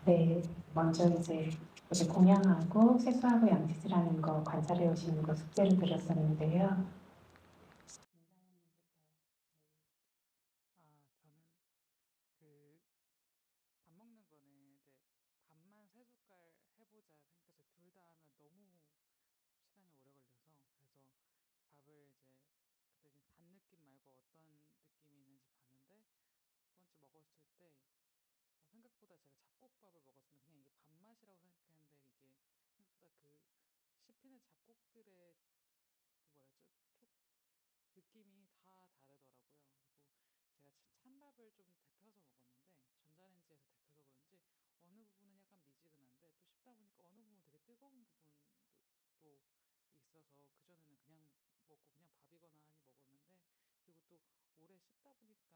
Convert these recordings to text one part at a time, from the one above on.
네, 먼저 이제 공양하고 세수하고 양치질하는 거 관찰해 오시는 거 숙제를 드렸었는데요. 저는 그 밥 먹는 거는 이제 밥만 세 숟갈 해보자 생각해서 둘 다 하면 너무 시간이 오래 걸려서 그래서 밥을 이제 그때 단 느낌 말고 어떤 느낌이 있는지 봤는데 두 번째 먹었을 때 생각보다 제가 잡곡밥을 먹었었는데 그냥 이게 밥맛이라고 생각했는데 이게 생각보다 그 씹히는 잡곡들의 그 뭐라 죠 느낌이 다 다르더라고요. 그리고 제가 찬밥을 좀 데펴서 먹었는데 전자레인지에서 데펴서 그런지 어느 부분은 약간 미지근한데 또 씹다 보니까 어느 부분은 되게 뜨거운 부분도 또 있어서 그전에는 그냥 먹고 그냥 밥이거나 하니 먹었는데 그리고 또 오래 씹다 보니까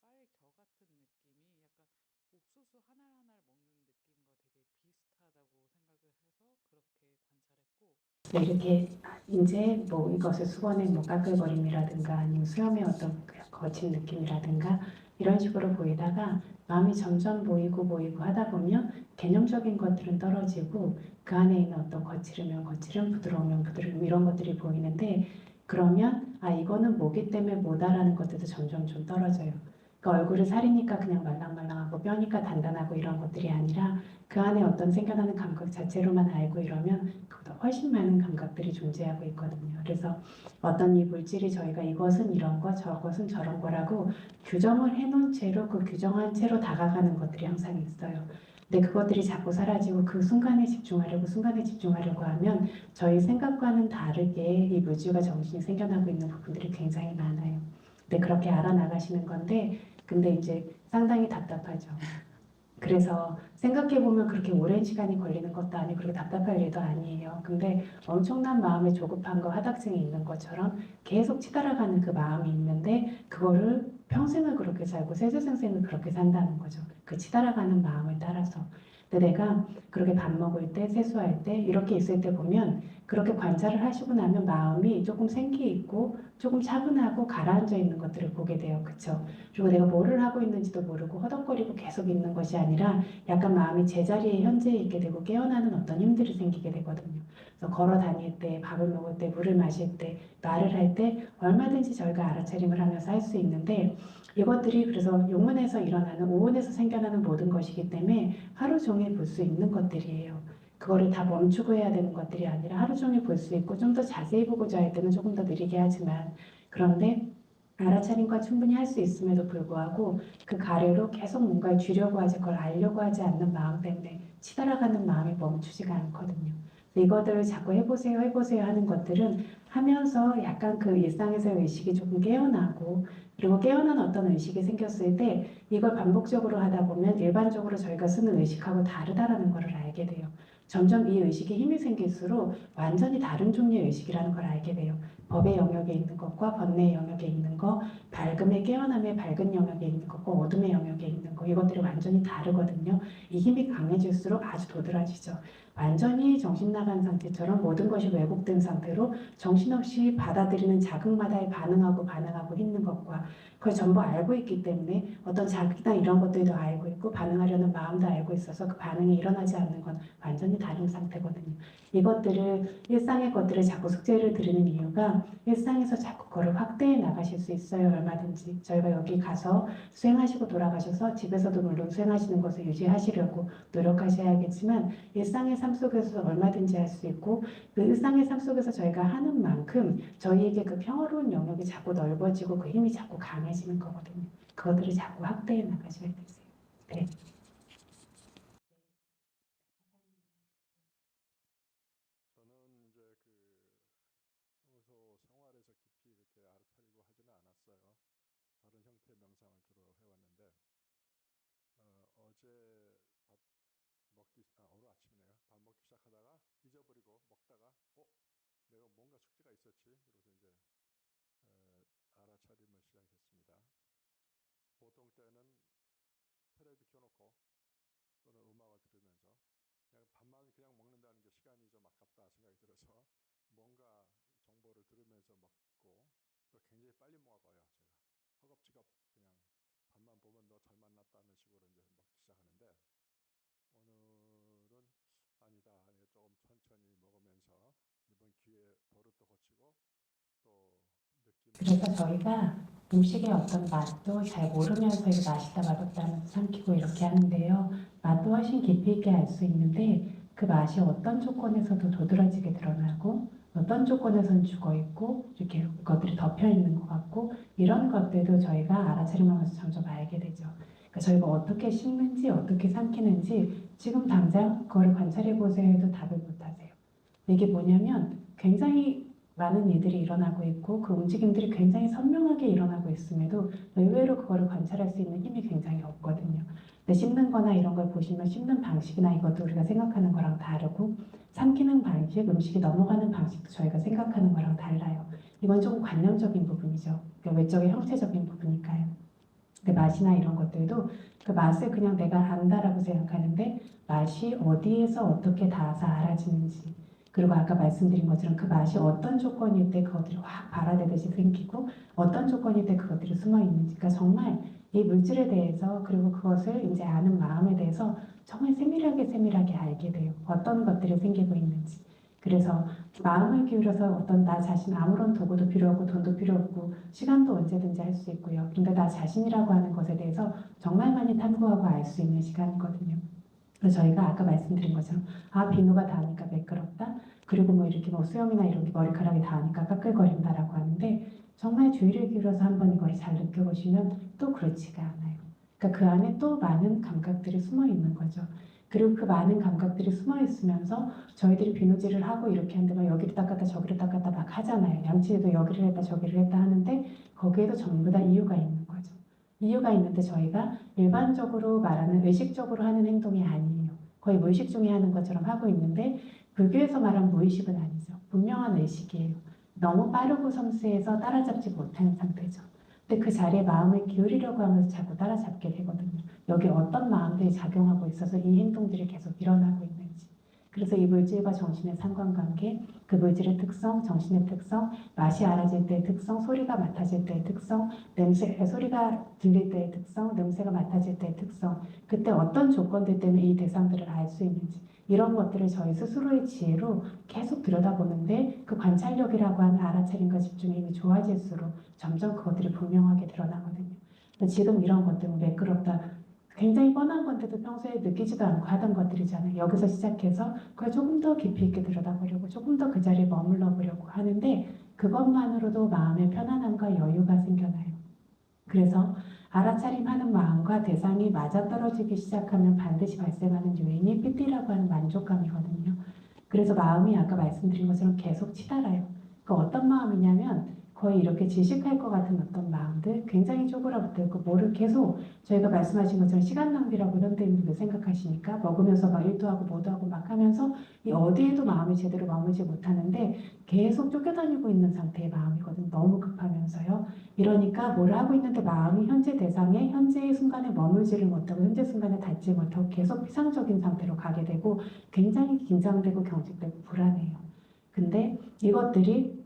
뭐 이상한 쌀 겨 같은 느낌이 약간 옥수수 한 알 한 알 먹는 느낌과 되게 비슷하다고 생각을 해서 그렇게 관찰했고 네, 이렇게 이제 뭐 이것을 수건의 뭐 까끌거림이라든가 아니면 수염의 어떤 거친 느낌이라든가 이런 식으로 보이다가 마음이 점점 보이고 하다 보면 개념적인 것들은 떨어지고 그 안에 있는 어떤 거칠으면 거칠음, 부드러우면 부드러움 이런 것들이 보이는데 그러면 아 이거는 뭐기 때문에 뭐다라는 것들도 점점 좀 떨어져요. 그 얼굴을 살이니까 그냥 말랑말랑하고 뼈니까 단단하고 이런 것들이 아니라 그 안에 어떤 생겨나는 감각 자체로만 알고 이러면 그보다 훨씬 많은 감각들이 존재하고 있거든요. 그래서 어떤 이 물질이 저희가 이것은 이런 거, 저것은 저런 거라고 규정을 해놓은 채로 그 규정한 채로 다가가는 것들이 항상 있어요. 근데 그것들이 자꾸 사라지고 그 순간에 집중하려고 하면 저희 생각과는 다르게 이 물질과 정신이 생겨나고 있는 부분들이 굉장히 많아요. 근데 그렇게 알아나가시는 건데 근데 이제 상당히 답답하죠. 그래서 생각해보면 그렇게 오랜 시간이 걸리는 것도 아니고 그렇게 답답할 일도 아니에요. 근데 엄청난 마음의 조급함과 화답증이 있는 것처럼 계속 치달아가는 그 마음이 있는데 그거를 평생을 그렇게 살고 세세생생을 그렇게 산다는 거죠. 그 치달아가는 마음을 따라서. 근데 내가 그렇게 밥 먹을 때, 세수할 때, 이렇게 있을 때 보면 그렇게 관찰을 하시고 나면 마음이 조금 생기 있고 조금 차분하고 가라앉아 있는 것들을 보게 돼요. 그쵸? 그리고 내가 뭐를 하고 있는지도 모르고 허덕거리고 계속 있는 것이 아니라 약간 마음이 제자리에 현재에 있게 되고 깨어나는 어떤 힘들이 생기게 되거든요. 그래서 걸어 다닐 때, 밥을 먹을 때, 물을 마실 때, 말을 할 때 얼마든지 저희가 알아차림을 하면서 할 수 있는데 이것들이 그래서 용문에서 일어나는 오온에서 생겨나는 모든 것이기 때문에 하루 종일 볼 수 있는 것들이에요. 그거를 다 멈추고 해야 되는 것들이 아니라 하루 종일 볼 수 있고 좀 더 자세히 보고자 할 때는 조금 더 느리게 하지만 그런데 알아차림과 충분히 할 수 있음에도 불구하고 그 가래로 계속 뭔가를 주려고 하지 그걸 알려고 하지 않는 마음 때문에 치달아가는 마음이 멈추지가 않거든요. 이것들을 자꾸 해보세요 하는 것들은 하면서 약간 그 일상에서의 의식이 조금 깨어나고 그리고 깨어난 어떤 의식이 생겼을 때 이걸 반복적으로 하다 보면 일반적으로 저희가 쓰는 의식하고 다르다라는 것을 알게 돼요. 점점 이 의식에 힘이 생길수록 완전히 다른 종류의 의식이라는 걸 알게 돼요. 법의 영역에 있는 것과 번뇌의 영역에 있는 것, 밝음의 깨어남의 밝은 영역에 있는 것과 어둠의 영역에 있는 것 이것들이 완전히 다르거든요. 이 힘이 강해질수록 아주 도드라지죠. 완전히 정신 나간 상태처럼 모든 것이 왜곡된 상태로 정신없이 받아들이는 자극마다 반응하고 있는 것과 그걸 전부 알고 있기 때문에 어떤 자극이나 이런 것들도 알고 있고 반응하려는 마음도 알고 있어서 그 반응이 일어나지 않는 건 완전히 다른 상태거든요. 이것들을 일상의 것들을 자꾸 숙제를 드리는 이유가 일상에서 자꾸 그거를 확대해 나가실 수 있어요. 얼마든지. 저희가 여기 가서 수행하시고 돌아가셔서 집에서도 물론 수행하시는 것을 유지하시려고 노력하셔야겠지만 일상의 삶 속에서 얼마든지 할 수 있고 그 일상의 삶 속에서 저희가 하는 만큼 저희에게 그 평화로운 영역이 자꾸 넓어지고 그 힘이 자꾸 강해지는 거거든요. 그것들을 자꾸 확대해 나가셔야 되세요. 네. 저는 이제 평소 생활에서 깊이 이렇게 알아차리고 하지는 않았어요. 다른 형태의 명상을 주로 해왔는데 어제 오늘 아침이네요. 밥 먹기 시작하다가 잊어버리고 먹다가 내가 뭔가 숙제가 있었지. 그래서 이제 알아차림을 시작했습니다. 보통 때는 테레비 켜놓고 또는 음악을 들으면서 그냥 밥만 그냥 먹는다는 게 시간이 좀 아깝다 생각이 들어서 뭔가 정보를 들으면서 먹고 또 굉장히 빨리 먹어요. 제가 허겁지겁 그냥 밥만 보면 너 잘 만났다는 식으로 이제 먹기 시작하는데 뒤에 버릇도 고치고 또 느낌. 그래서 저희가 음식의 어떤 맛도 잘 모르면서 이게 맛있다 맛없다 하면서 삼키고 이렇게 하는데요. 맛도 훨씬 깊이 있게 알 수 있는데 그 맛이 어떤 조건에서도 도드라지게 드러나고 어떤 조건에서는 죽어있고 이렇게 것들이 덮여있는 것 같고 이런 것들도 저희가 알아차림하면서 점점 알게 되죠. 그러니까 저희가 어떻게 씹는지 어떻게 삼키는지 지금 당장 그거를 관찰해 보세요 해도 답을 못하세요. 이게 뭐냐면 굉장히 많은 일들이 일어나고 있고 그 움직임들이 굉장히 선명하게 일어나고 있음에도 의외로 그거를 관찰할 수 있는 힘이 굉장히 없거든요. 근데 씹는 거나 이런 걸 보시면 씹는 방식이나 이것도 우리가 생각하는 거랑 다르고 삼키는 방식, 음식이 넘어가는 방식도 저희가 생각하는 거랑 달라요. 이건 조금 관념적인 부분이죠. 그러니까 외적의 형체적인 부분이니까요. 근데 맛이나 이런 것들도 그 맛을 그냥 내가 안다라고 생각하는데 맛이 어디에서 어떻게 닿아서 알아지는지 그리고 아까 말씀드린 것처럼 그 맛이 어떤 조건일 때 그것들이 확 발화되듯이 생기고 어떤 조건일 때 그것들이 숨어 있는지 그러니까 정말 이 물질에 대해서 그리고 그것을 이제 아는 마음에 대해서 정말 세밀하게 알게 돼요. 어떤 것들이 생기고 있는지. 그래서 마음을 기울여서 어떤 나 자신 아무런 도구도 필요 없고 돈도 필요 없고 시간도 언제든지 할 수 있고요. 근데 나 자신이라고 하는 것에 대해서 정말 많이 탐구하고 알 수 있는 시간이거든요. 그래서 저희가 아까 말씀드린 것처럼 비누가 닿으니까 매끄럽다. 그리고 뭐 이렇게 뭐 수염이나 이런 게 머리카락이 닿으니까 까끌거린다라고 하는데 정말 주의를 기울여서 한번 이걸 잘 느껴보시면 또 그렇지가 않아요. 그러니까 그 안에 또 많은 감각들이 숨어 있는 거죠. 그리고 그 많은 감각들이 숨어 있으면서 저희들이 비누질을 하고 이렇게 하는데 막 여기를 닦았다 저기를 닦았다 막 하잖아요. 양치도 여기를 했다 저기를 했다 하는데 거기에도 전부 다 이유가 있는 거죠. 이유가 있는데 저희가 일반적으로 말하는 의식적으로 하는 행동이 아니에요. 거의 무의식 중에 하는 것처럼 하고 있는데 불교에서 말하는 무의식은 아니죠. 분명한 의식이에요. 너무 빠르고 섬세해서 따라잡지 못하는 상태죠. 근데 그 자리에 마음을 기울이려고 하면서 자꾸 따라잡게 되거든요. 여기 어떤 마음들이 작용하고 있어서 이 행동들이 계속 일어나고 있는지. 그래서 이 물질과 정신의 상관관계, 그 물질의 특성, 정신의 특성, 맛이 알아질 때의 특성, 소리가 맡아질 때의 특성, 소리가 들릴 때의 특성, 냄새가 맡아질 때의 특성, 그때 어떤 조건들 때문에 이 대상들을 알 수 있는지 이런 것들을 저희 스스로의 지혜로 계속 들여다보는데 그 관찰력이라고 하는 알아차림과 집중의 힘이 좋아질수록 점점 그것들이 분명하게 드러나거든요. 지금 이런 것들은 뭐 매끄럽다 굉장히 뻔한 건데도 평소에 느끼지도 않고 하던 것들이잖아요. 여기서 시작해서 그걸 조금 더 깊이 있게 들여다보려고 조금 더 그 자리에 머물러 보려고 하는데 그것만으로도 마음의 편안함과 여유가 생겨나요. 그래서 알아차림하는 마음과 대상이 맞아떨어지기 시작하면 반드시 발생하는 요인이 삐띠라고 하는 만족감이거든요. 그래서 마음이 아까 말씀드린 것처럼 계속 치달아요. 그 어떤 마음이냐면 거의 이렇게 질식할 것 같은 어떤 마음들 굉장히 쪼그라붙어 있고 뭐를 계속 저희가 말씀하신 것처럼 시간 낭비라고 현대인들도 생각하시니까 먹으면서 막 일도 하고 뭐도 하고 막 하면서 이 어디에도 마음이 제대로 머물지 못하는데 계속 쫓겨다니고 있는 상태의 마음이거든요. 너무 급하면서요. 이러니까 뭘 하고 있는데 마음이 현재 대상에 현재의 순간에 머물지를 못하고 현재 순간에 닿지 못하고 계속 피상적인 상태로 가게 되고 굉장히 긴장되고 경직되고 불안해요. 근데 이것들이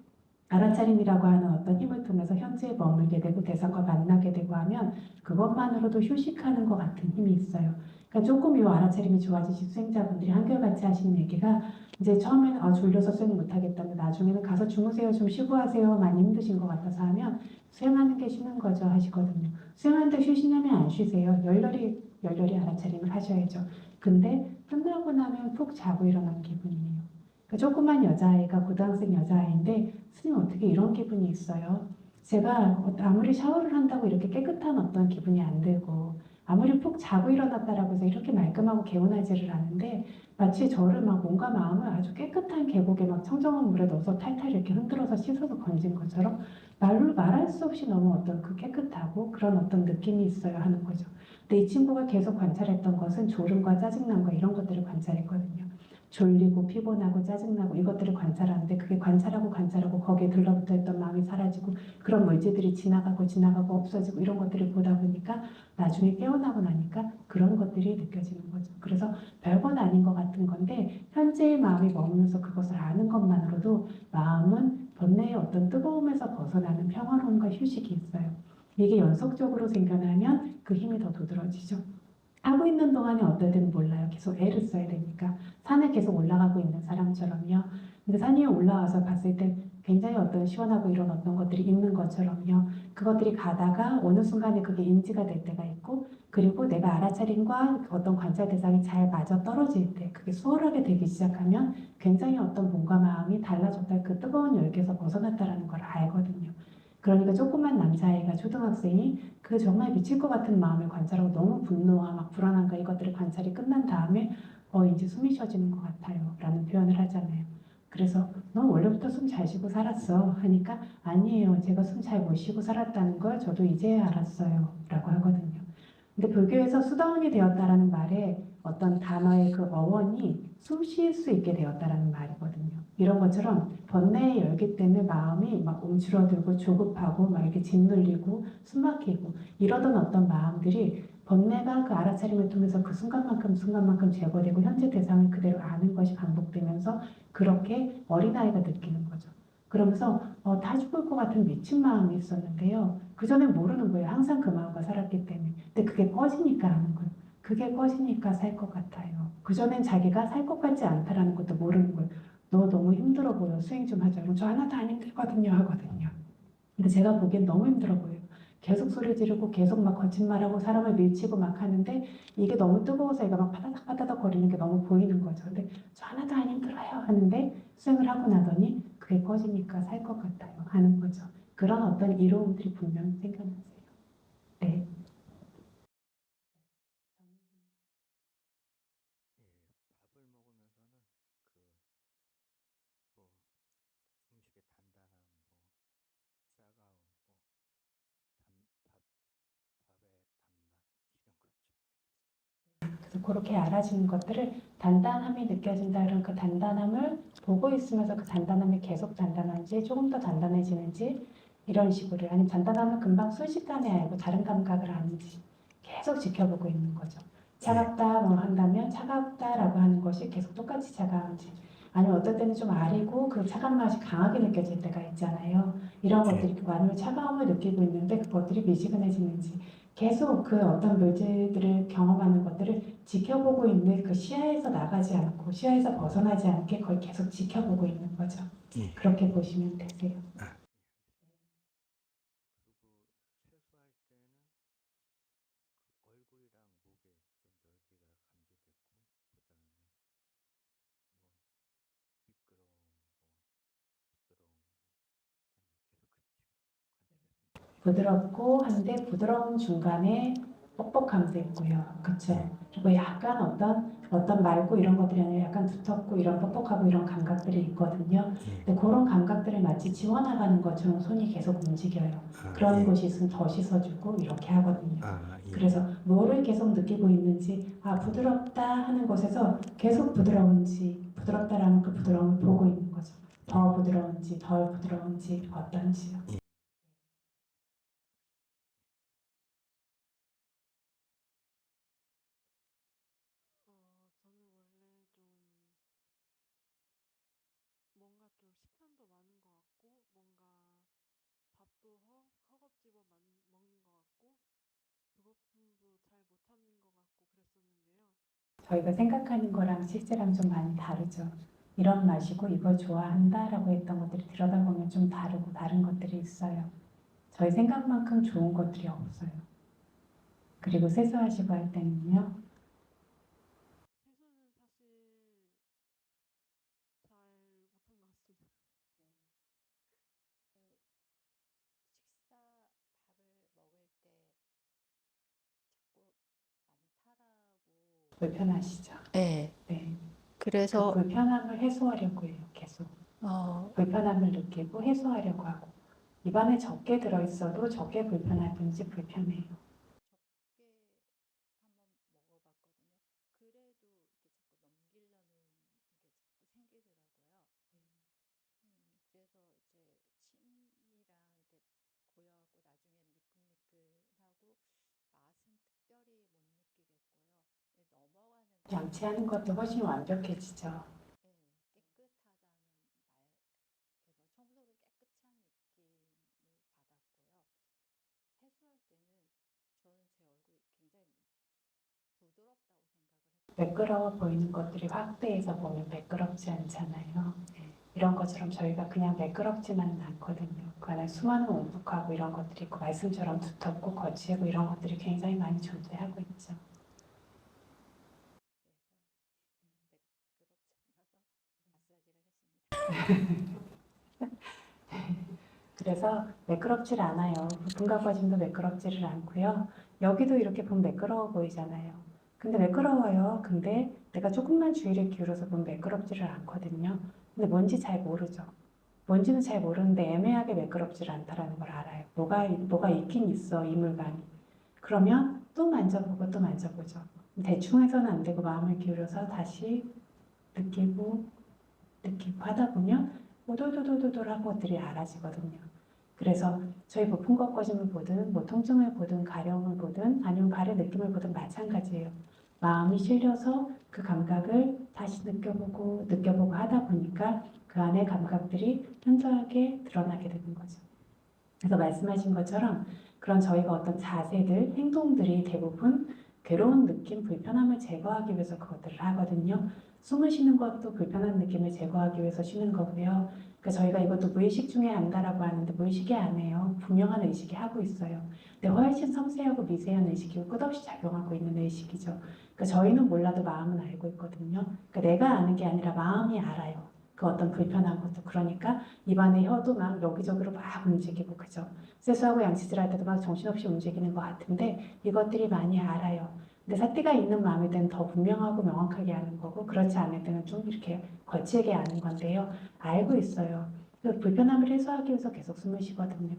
알아차림이라고 하는 어떤 힘을 통해서 현재에 머물게 되고 대상과 만나게 되고 하면 그것만으로도 휴식하는 것 같은 힘이 있어요. 그러니까 조금 이 알아차림이 좋아지신 수행자분들이 한결같이 하시는 얘기가 이제 처음에는 졸려서 수행 못하겠다면 나중에는 가서 주무세요 좀 쉬고 하세요 많이 힘드신 것 같아서 하면 수행하는 게 쉬는 거죠 하시거든요. 수행하는데 쉬시냐면 안 쉬세요. 열렬히 알아차림을 하셔야죠. 근데 끝나고 나면 푹 자고 일어난 기분이에요. 그 조그만 여자아이가 고등학생 여자아이인데 스님 어떻게 이런 기분이 있어요? 제가 아무리 샤워를 한다고 이렇게 깨끗한 어떤 기분이 안 들고 아무리 푹 자고 일어났다라고 해서 이렇게 말끔하고 개운하지를 않은데 마치 저를 막 몸과 마음을 아주 깨끗한 계곡에 막 청정한 물에 넣어서 탈탈 이렇게 흔들어서 씻어서 건진 것처럼 말로 말할 수 없이 너무 어떤 그 깨끗하고 그런 어떤 느낌이 있어요 하는 거죠. 근데 이 친구가 계속 관찰했던 것은 졸음과 짜증남과 이런 것들을 관찰했거든요. 졸리고 피곤하고 짜증나고 이것들을 관찰하는데 그게 관찰하고 거기에 들러붙어 있던 마음이 사라지고 그런 물질들이 지나가고 없어지고 이런 것들을 보다 보니까 나중에 깨어나고 나니까 그런 것들이 느껴지는 거죠. 그래서 별건 아닌 것 같은 건데 현재의 마음이 머무면서 그것을 아는 것만으로도 마음은 번뇌의 어떤 뜨거움에서 벗어나는 평화로움과 휴식이 있어요. 이게 연속적으로 생겨나면 그 힘이 더 도드러지죠. 하고 있는 동안에 어떨 때는 몰라요. 계속 애를 써야 되니까. 산에 계속 올라가고 있는 사람처럼요. 근데 산 위에 올라와서 봤을 때 굉장히 어떤 시원하고 이런 어떤 것들이 있는 것처럼요. 그것들이 가다가 어느 순간에 그게 인지가 될 때가 있고, 그리고 내가 알아차림과 어떤 관찰 대상이 잘 맞아 떨어질 때, 그게 수월하게 되기 시작하면 굉장히 어떤 몸과 마음이 달라졌다, 그 뜨거운 열기에서 벗어났다라는 걸 알거든요. 그러니까 조그만 남자아이가, 초등학생이 그 정말 미칠 것 같은 마음을 관찰하고 너무 분노와 막 불안함과 이것들을 관찰이 끝난 다음에 이제 숨이 쉬어지는 것 같아요 라는 표현을 하잖아요. 그래서 너 원래부터 숨 잘 쉬고 살았어 하니까 아니에요, 제가 숨 잘 못 쉬고 살았다는 걸 저도 이제 알았어요 라고 하거든요. 근데 불교에서 수다원이 되었다라는 말에 어떤 단어의 그 어원이 숨 쉴 수 있게 되었다라는 말이거든요. 이런 것처럼 번뇌의 열기 때문에 마음이 막 움츠러들고 조급하고 막 이렇게 짓눌리고 숨막히고 이러던 어떤 마음들이 번뇌가 그 알아차림을 통해서 그 순간만큼 제거되고 현재 대상을 그대로 아는 것이 반복되면서 그렇게 어린아이가 느끼는 거죠. 그러면서 다 죽을 것 같은 미친 마음이 있었는데요. 그전에 모르는 거예요. 항상 그 마음과 살았기 때문에. 근데 그게 꺼지니까 아는 거예요. 그게 꺼지니까 살 것 같아요. 그전엔 자기가 살 것 같지 않다라는 것도 모르는 거예요. 너 너무 힘들어 보여. 수행 좀 하자. 그럼 저 하나도 안 힘들거든요 하거든요. 근데 제가 보기엔 너무 힘들어 보여요. 계속 소리 지르고 계속 막 거짓말하고 사람을 밀치고 막 하는데 이게 너무 뜨거워서 얘가 막 파다닥 파다닥 거리는 게 너무 보이는 거죠. 근데 저 하나도 안 힘들어요 하는데 수행을 하고 나더니 그게 꺼지니까 살 것 같아요 하는 거죠. 그런 어떤 이로움들이 분명히 생겨나세요. 네. 밥을 먹으면서는 뭐 음식의 단단함, 차가움, 밥의 단맛 이런 것 좀 그래서 그렇게 알아지는 것들을 단단함이 느껴진다. 그런 그 단단함을 보고 있으면서 그 단단함이 계속 단단한지 조금 더 단단해지는지 이런 식으로, 아니면 단단함을 금방 순식간에 알고 다른 감각을 아는지 계속 지켜보고 있는 거죠. 차갑다 뭐 한다면 차갑다라고 하는 것이 계속 똑같이 차가운지, 아니면 어떨 때는 좀 아리고 그 차가운 맛이 강하게 느껴질 때가 있잖아요. 이런 것들이 아니면 차가움을 느끼고 있는데 그것들이 미지근해지는지 계속 그 어떤 물질들을 경험하는 것들을 지켜보고 있는 그 시야에서 나가지 않고 시야에서 벗어나지 않게 그걸 계속 지켜보고 있는 거죠. 그렇게 보시면 되세요. 그리고 세수할 때는 얼굴이랑 목에 좀 열기가 감지됐고 그다음에 미끄러움, 부드러움 계속 그런 식으로 관찰했습니다. 부드럽고 한데 부드러운 중간에 뻑뻑함도 있고요. 그렇죠. 그리고 약간 어떤 맑고 이런 것들이 아니라 약간 두텁고 이런 뻑뻑하고 이런 감각들이 있거든요. 근데 그런 감각들을 마치 지워나가는 것처럼 손이 계속 움직여요. 그런 곳이 있으면 더 씻어주고 이렇게 하거든요. 그래서 뭐를 계속 느끼고 있는지, 부드럽다 하는 것에서 계속 부드러운지, 부드럽다라는 그 부드러움을 보고 있는 거죠. 더 부드러운지 덜 부드러운지 어떤지요. 저는 원래 좀 뭔가 좀 식탐도 많은 것 같고 뭔가 밥도 허겁지겁 먹는 것 같고 배고픔도 잘 못 참는 것 같고 그랬었는데요. 저희가 생각하는 거랑 실제랑 좀 많이 다르죠. 이런 맛이고 이걸 좋아한다라고 했던 것들이 들여다보면 좀 다르고 다른 것들이 있어요. 저희 생각만큼 좋은 것들이 없어요. 그리고 세수하시고 할 때는요. 세수는 사실 잘 못한 것 같습니다. 식사 밥을 먹을 때 자꾸 많다라고. 불편하시죠? 네. 네. 그 그래서 불편함을 해소하려고 해요. 계속. 불편함을 느끼고 해소하려고 하고. 입안에 적게 들어있어도 적게 불편할 뿐이지 불편해요. 적게 한번 먹어봤거든요. 그래도 이렇게 자꾸 넘기려는 게 자꾸 생기더라고요. 그래서 이제 침이랑 이렇게 고여갖고 나중엔 미끈미끈하고 맛은 특별히 못 느끼겠고요. 넘어가는 거, 양치하는 것도 훨씬 완벽해지죠. 네, 깨끗하다는 말, 이렇게 뭐 청소를 깨끗이 한 느낌을 받았고요. 세수할 때는 저는 제 얼굴이 굉장히 부드럽다고 생각을 했거든요. 매끄러워 보이는 것들이 확대해서 보면 매끄럽지 않잖아요. 이런 것처럼 저희가 그냥 매끄럽지만은 않거든요. 그 안에 수많은 움푹하고 이런 것들이 있고 말씀처럼 두텁고 거칠고 이런 것들이 굉장히 많이 존재하고 있죠. 그래서 매끄럽질 않아요. 부품과 꺼짐도 매끄럽지를 않고요. 여기도 이렇게 보면 매끄러워 보이잖아요. 근데 매끄러워요. 근데 내가 조금만 주의를 기울여서 보면 매끄럽지를 않거든요. 근데 뭔지 잘 모르죠. 뭔지는 잘 모르는데 애매하게 매끄럽지를 않다라는 걸 알아요. 뭐가 있긴 있어, 이 물감이. 그러면 또 만져보고 또 만져보죠. 대충 해서는 안 되고 마음을 기울여서 다시 느끼고 하다 보면 오돌도돌도돌한 것들이 알아지거든요. 그래서 저희 부품과 꺼짐을 보든 뭐 통증을 보든 가려움을 보든 아니면 발의 느낌을 보든 마찬가지예요. 마음이 실려서 그 감각을 다시 느껴보고 하다 보니까 그 안에 감각들이 현저하게 드러나게 되는 거죠. 그래서 말씀하신 것처럼 그런 저희가 어떤 자세들, 행동들이 대부분 괴로운 느낌, 불편함을 제거하기 위해서 그것들을 하거든요. 숨을 쉬는 것도 불편한 느낌을 제거하기 위해서 쉬는 거고요. 그러니까 저희가 이것도 무의식 중에 한다라고 하는데 무의식이 아니에요. 분명한 의식이 하고 있어요. 근데 훨씬 섬세하고 미세한 의식이고 끝없이 작용하고 있는 의식이죠. 그러니까 저희는 몰라도 마음은 알고 있거든요. 그러니까 내가 아는 게 아니라 마음이 알아요. 그 어떤 불편한 것도. 그러니까 입안의 혀도 막 여기저기로 막 움직이고 그죠. 세수하고 양치질 할 때도 막 정신없이 움직이는 것 같은데 이것들이 많이 알아요. 근데 사띠가 있는 마음일 때는 더 분명하고 명확하게 아는 거고 그렇지 않을 때는 좀 이렇게 거칠게 아는 건데요. 알고 있어요. 그 불편함을 해소하기 위해서 계속 숨을 쉬거든요.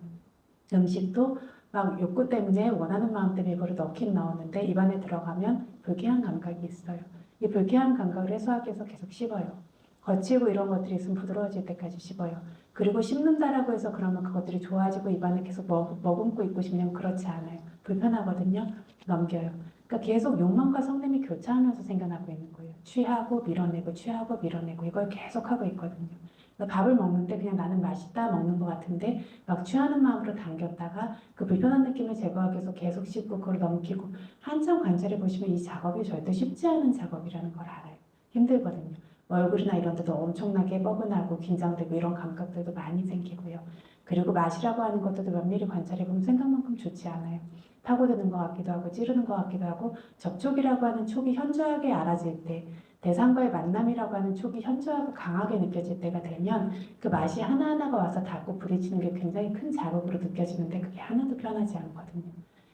음식도 막 욕구 때문에 원하는 마음 때문에 이거를 넣긴 넣었는데 입안에 들어가면 불쾌한 감각이 있어요. 이 불쾌한 감각을 해소하기 위해서 계속 씹어요. 거칠고 이런 것들이 있으면 부드러워질 때까지 씹어요. 그리고 씹는다라고 해서 그러면 그것들이 좋아지고 입안에 계속 머금고 있고 싶냐면 그렇지 않아요. 불편하거든요. 넘겨요. 그러니까 계속 욕망과 성냄이 교차하면서 생겨나고 있는 거예요. 취하고 밀어내고 취하고 밀어내고 이걸 계속 하고 있거든요. 그러니까 밥을 먹는데 그냥 나는 맛있다 먹는 것 같은데 막 취하는 마음으로 당겼다가 그 불편한 느낌을 제거하기 위해서 계속 씹고 그걸 넘기고 한참 관찰해 보시면 이 작업이 절대 쉽지 않은 작업이라는 걸 알아요. 힘들거든요. 얼굴이나 이런 데도 엄청나게 뻐근하고 긴장되고 이런 감각들도 많이 생기고요. 그리고 맛이라고 하는 것들도 면밀히 관찰해보면 생각만큼 좋지 않아요. 파고드는 것 같기도 하고 찌르는 것 같기도 하고 접촉이라고 하는 촉이 현저하게 알아질 때 대상과의 만남이라고 하는 촉이 현저하고 강하게 느껴질 때가 되면 그 맛이 하나하나가 와서 닿고 부딪히는 게 굉장히 큰 자극으로 느껴지는데 그게 하나도 편하지 않거든요.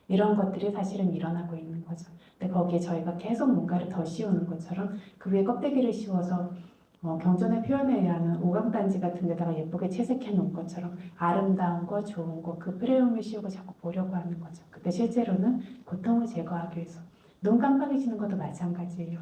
이런 것들이 사실은 일어나고 있는 거죠. 근데 거기에 저희가 계속 뭔가를 더 씌우는 것처럼 그 위에 껍데기를 씌워서 경전의 표현에 의하면 오감단지 같은 데다가 예쁘게 채색해 놓은 것처럼 아름다운 거, 좋은 거, 그 프레임을 씌우고 자꾸 보려고 하는 거죠. 근데 실제로는 고통을 제거하기 위해서 눈 깜빡이지는 것도 마찬가지예요.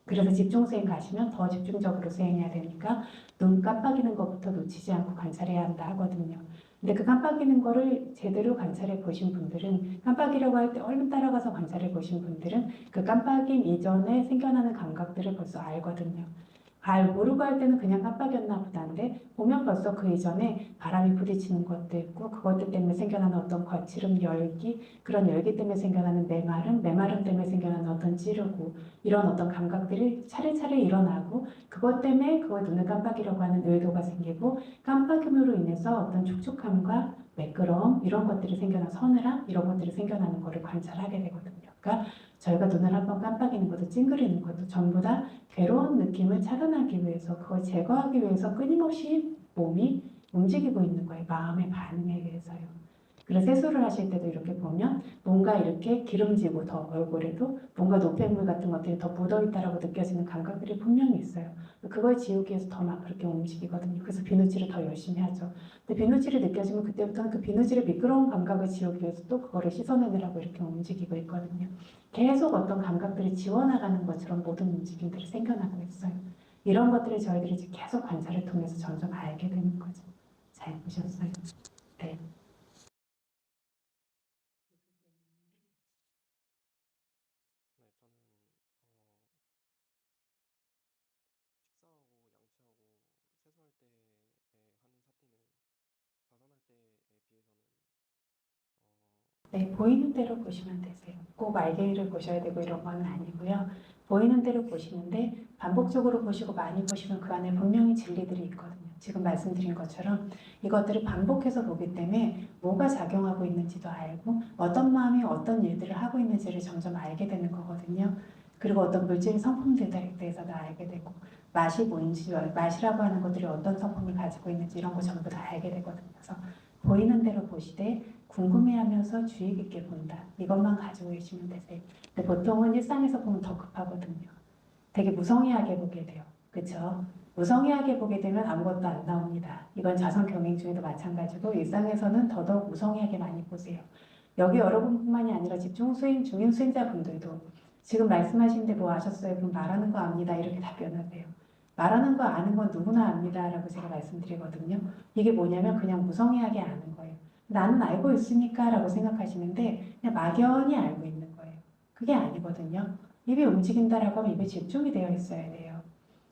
그래서 집중 수행 가시면 더 집중적으로 수행해야 되니까 눈 깜빡이는 것부터 놓치지 않고 관찰해야 한다 하거든요. 근데 그 깜빡이는 거를 제대로 관찰해 보신 분들은 깜빡이라고 할 때 얼른 따라가서 관찰해 보신 분들은 그 깜빡임 이전에 생겨나는 감각들을 벌써 알거든요. 모르고 할 때는 그냥 깜빡이었나 보다인데 보면 벌써 그 이전에 바람이 부딪히는 것도 있고 그것들 때문에 생겨나는 어떤 거칠음, 열기, 그런 열기 때문에 생겨나는 메마름 때문에 생겨나는 어떤 찌르고 이런 어떤 감각들이 차례차례 일어나고 그것 때문에 그걸 눈을 깜빡이려고 하는 의도가 생기고 깜빡임으로 인해서 어떤 촉촉함과 매끄러움 이런 것들이 생겨나 서늘함 이런 것들이 생겨나는 것을 관찰하게 되거든요. 그러니까 저희가 눈을 한번 깜빡이는 것도 찡그리는 것도 전부 다 괴로운 느낌을 차단하기 위해서 그걸 제거하기 위해서 끊임없이 몸이 움직이고 있는 거예요. 마음의 반응에 의해서요. 그래서 세수를 하실 때도 이렇게 보면 뭔가 이렇게 기름지고 더 얼굴에도 뭔가 노폐물 같은 것들이 더 묻어있다라고 느껴지는 감각들이 분명히 있어요. 그걸 지우기 위해서 더 막 그렇게 움직이거든요. 그래서 비누칠을 더 열심히 하죠. 근데 비누칠이 느껴지면 그때부터는 그 비누칠의 미끄러운 감각을 지우기 위해서 또 그거를 씻어내느라고 이렇게 움직이고 있거든요. 계속 어떤 감각들이 지워나가는 것처럼 모든 움직임들이 생겨나고 있어요. 이런 것들을 저희들이 이제 계속 관찰을 통해서 점점 알게 되는 거죠. 잘 보셨어요? 네. 네, 저는 식사하고 양치하고 세수할 때에 하는 사띠는 가산할 때에 비해서는 네, 보이는 대로 보시면 되세요. 꼭 알갱이를 보셔야 되고 이런 건 아니고요. 보이는 대로 보시는데 반복적으로 보시고 많이 보시면 그 안에 분명히 진리들이 있거든요. 지금 말씀드린 것처럼 이것들을 반복해서 보기 때문에 뭐가 작용하고 있는지도 알고 어떤 마음이 어떤 일들을 하고 있는지를 점점 알게 되는 거거든요. 그리고 어떤 물질 성품들에 대해서도 알게 되고 맛이 뭔지, 맛이라고 하는 것들이 어떤 성품을 가지고 있는지 이런 거 전부 다 알게 되거든요. 그래서 보이는 대로 보시되 궁금해하면서 주의 깊게 본다. 이것만 가지고 계시면 되세요. 근데 보통은 일상에서 보면 더 급하거든요. 되게 무성의하게 보게 돼요. 그렇죠? 무성의하게 보게 되면 아무것도 안 나옵니다. 이건 자선 경행 중에도 마찬가지고 일상에서는 더더욱 무성의하게 많이 보세요. 여기 여러분뿐만이 아니라 집중 수행 중인 수행자분들도 지금 말씀하시는데 뭐 아셨어요? 그럼 말하는 거 압니다. 이렇게 답변하세요. 말하는 거 아는 건 누구나 압니다. 라고 제가 말씀드리거든요. 이게 뭐냐면 그냥 무성의하게 아는 거예요. 나는 알고 있으니까 라고 생각하시는데 그냥 막연히 알고 있는 거예요. 그게 아니거든요. 입이 움직인다라고 하면 입에 집중이 되어 있어야 돼요.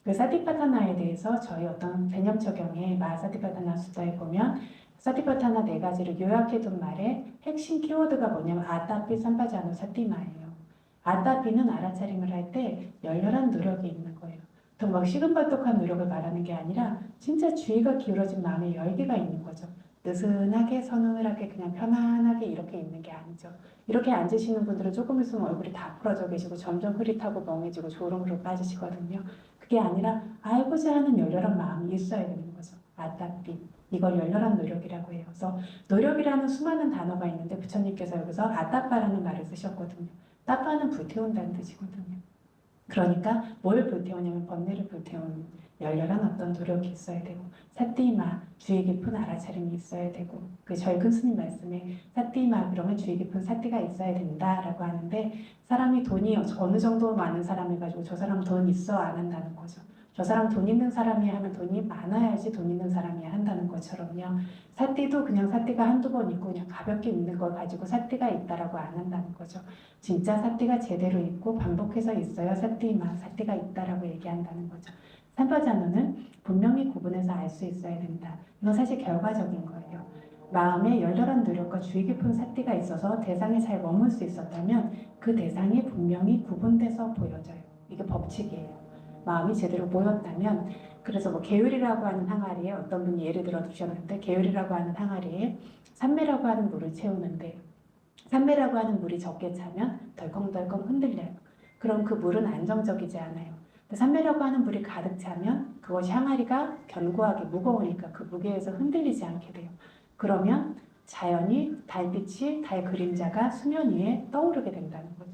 그 사티파타나에 대해서 저희 어떤 개념 적용에 마하사티파타나 수다에 보면 사티파타나 4가지를 요약해둔 말에 핵심 키워드가 뭐냐면 아따피 삼바자노 사티마예요. 아따피는 알아차림을 할 때 열렬한 노력이 있는 거예요. 막 시금발떡한 노력을 말하는 게 아니라 진짜 주의가 기울어진 마음의 열기가 있는 거죠. 느슨하게 서늘하게 그냥 편안하게 이렇게 있는 게 아니죠. 이렇게 앉으시는 분들은 조금 있으면 얼굴이 다 풀어져 계시고 점점 흐릿하고 멍해지고 졸음으로 빠지시거든요. 그게 아니라 알고자 하는 열렬한 마음이 있어야 되는 거죠. 아따삐. 이걸 열렬한 노력이라고 해요. 그래서 노력이라는 수많은 단어가 있는데 부처님께서 여기서 아따빠라는 말을 쓰셨거든요. 따빠는 불태운다는 뜻이거든요. 그러니까 뭘 불태우냐면 번뇌를 불태우는 열렬한 어떤 노력이 있어야 되고 사띠마 주의 깊은 알아차림이 있어야 되고 그 저희 큰 스님 말씀에 사띠마 그러면 주의 깊은 사띠가 있어야 된다라고 하는데 사람이 돈이 어느 정도 많은 사람을 가지고 저 사람 돈 있어 안 한다는 거죠. 저 사람 돈 있는 사람이야 하면 돈이 많아야지 돈 있는 사람이야 한다는 것처럼요. 사띠도 그냥 사띠가 한두 번 있고 그냥 가볍게 있는 걸 가지고 사띠가 있다라고 안 한다는 거죠. 진짜 사띠가 제대로 있고 반복해서 있어야 사띠마, 사띠가 있다라고 얘기한다는 거죠. 삼바자노는 분명히 구분해서 알 수 있어야 된다. 이건 사실 결과적인 거예요. 마음에 열렬한 노력과 주의 깊은 사띠가 있어서 대상에 잘 머물 수 있었다면 그 대상이 분명히 구분돼서 보여져요. 이게 법칙이에요. 마음이 제대로 모였다면 그래서 뭐 계율이라고 하는 항아리에 어떤 분이 예를 들어 두셨는데 계율이라고 하는 항아리에 산매라고 하는 물을 채우는데 산매라고 하는 물이 적게 차면 덜컹덜컹 흔들려요. 그럼 그 물은 안정적이지 않아요. 산매라고 하는 물이 가득 차면 그것이 항아리가 견고하게 무거우니까 그 무게에서 흔들리지 않게 돼요. 그러면 자연히 달빛이 달 그림자가 수면 위에 떠오르게 된다는 거죠.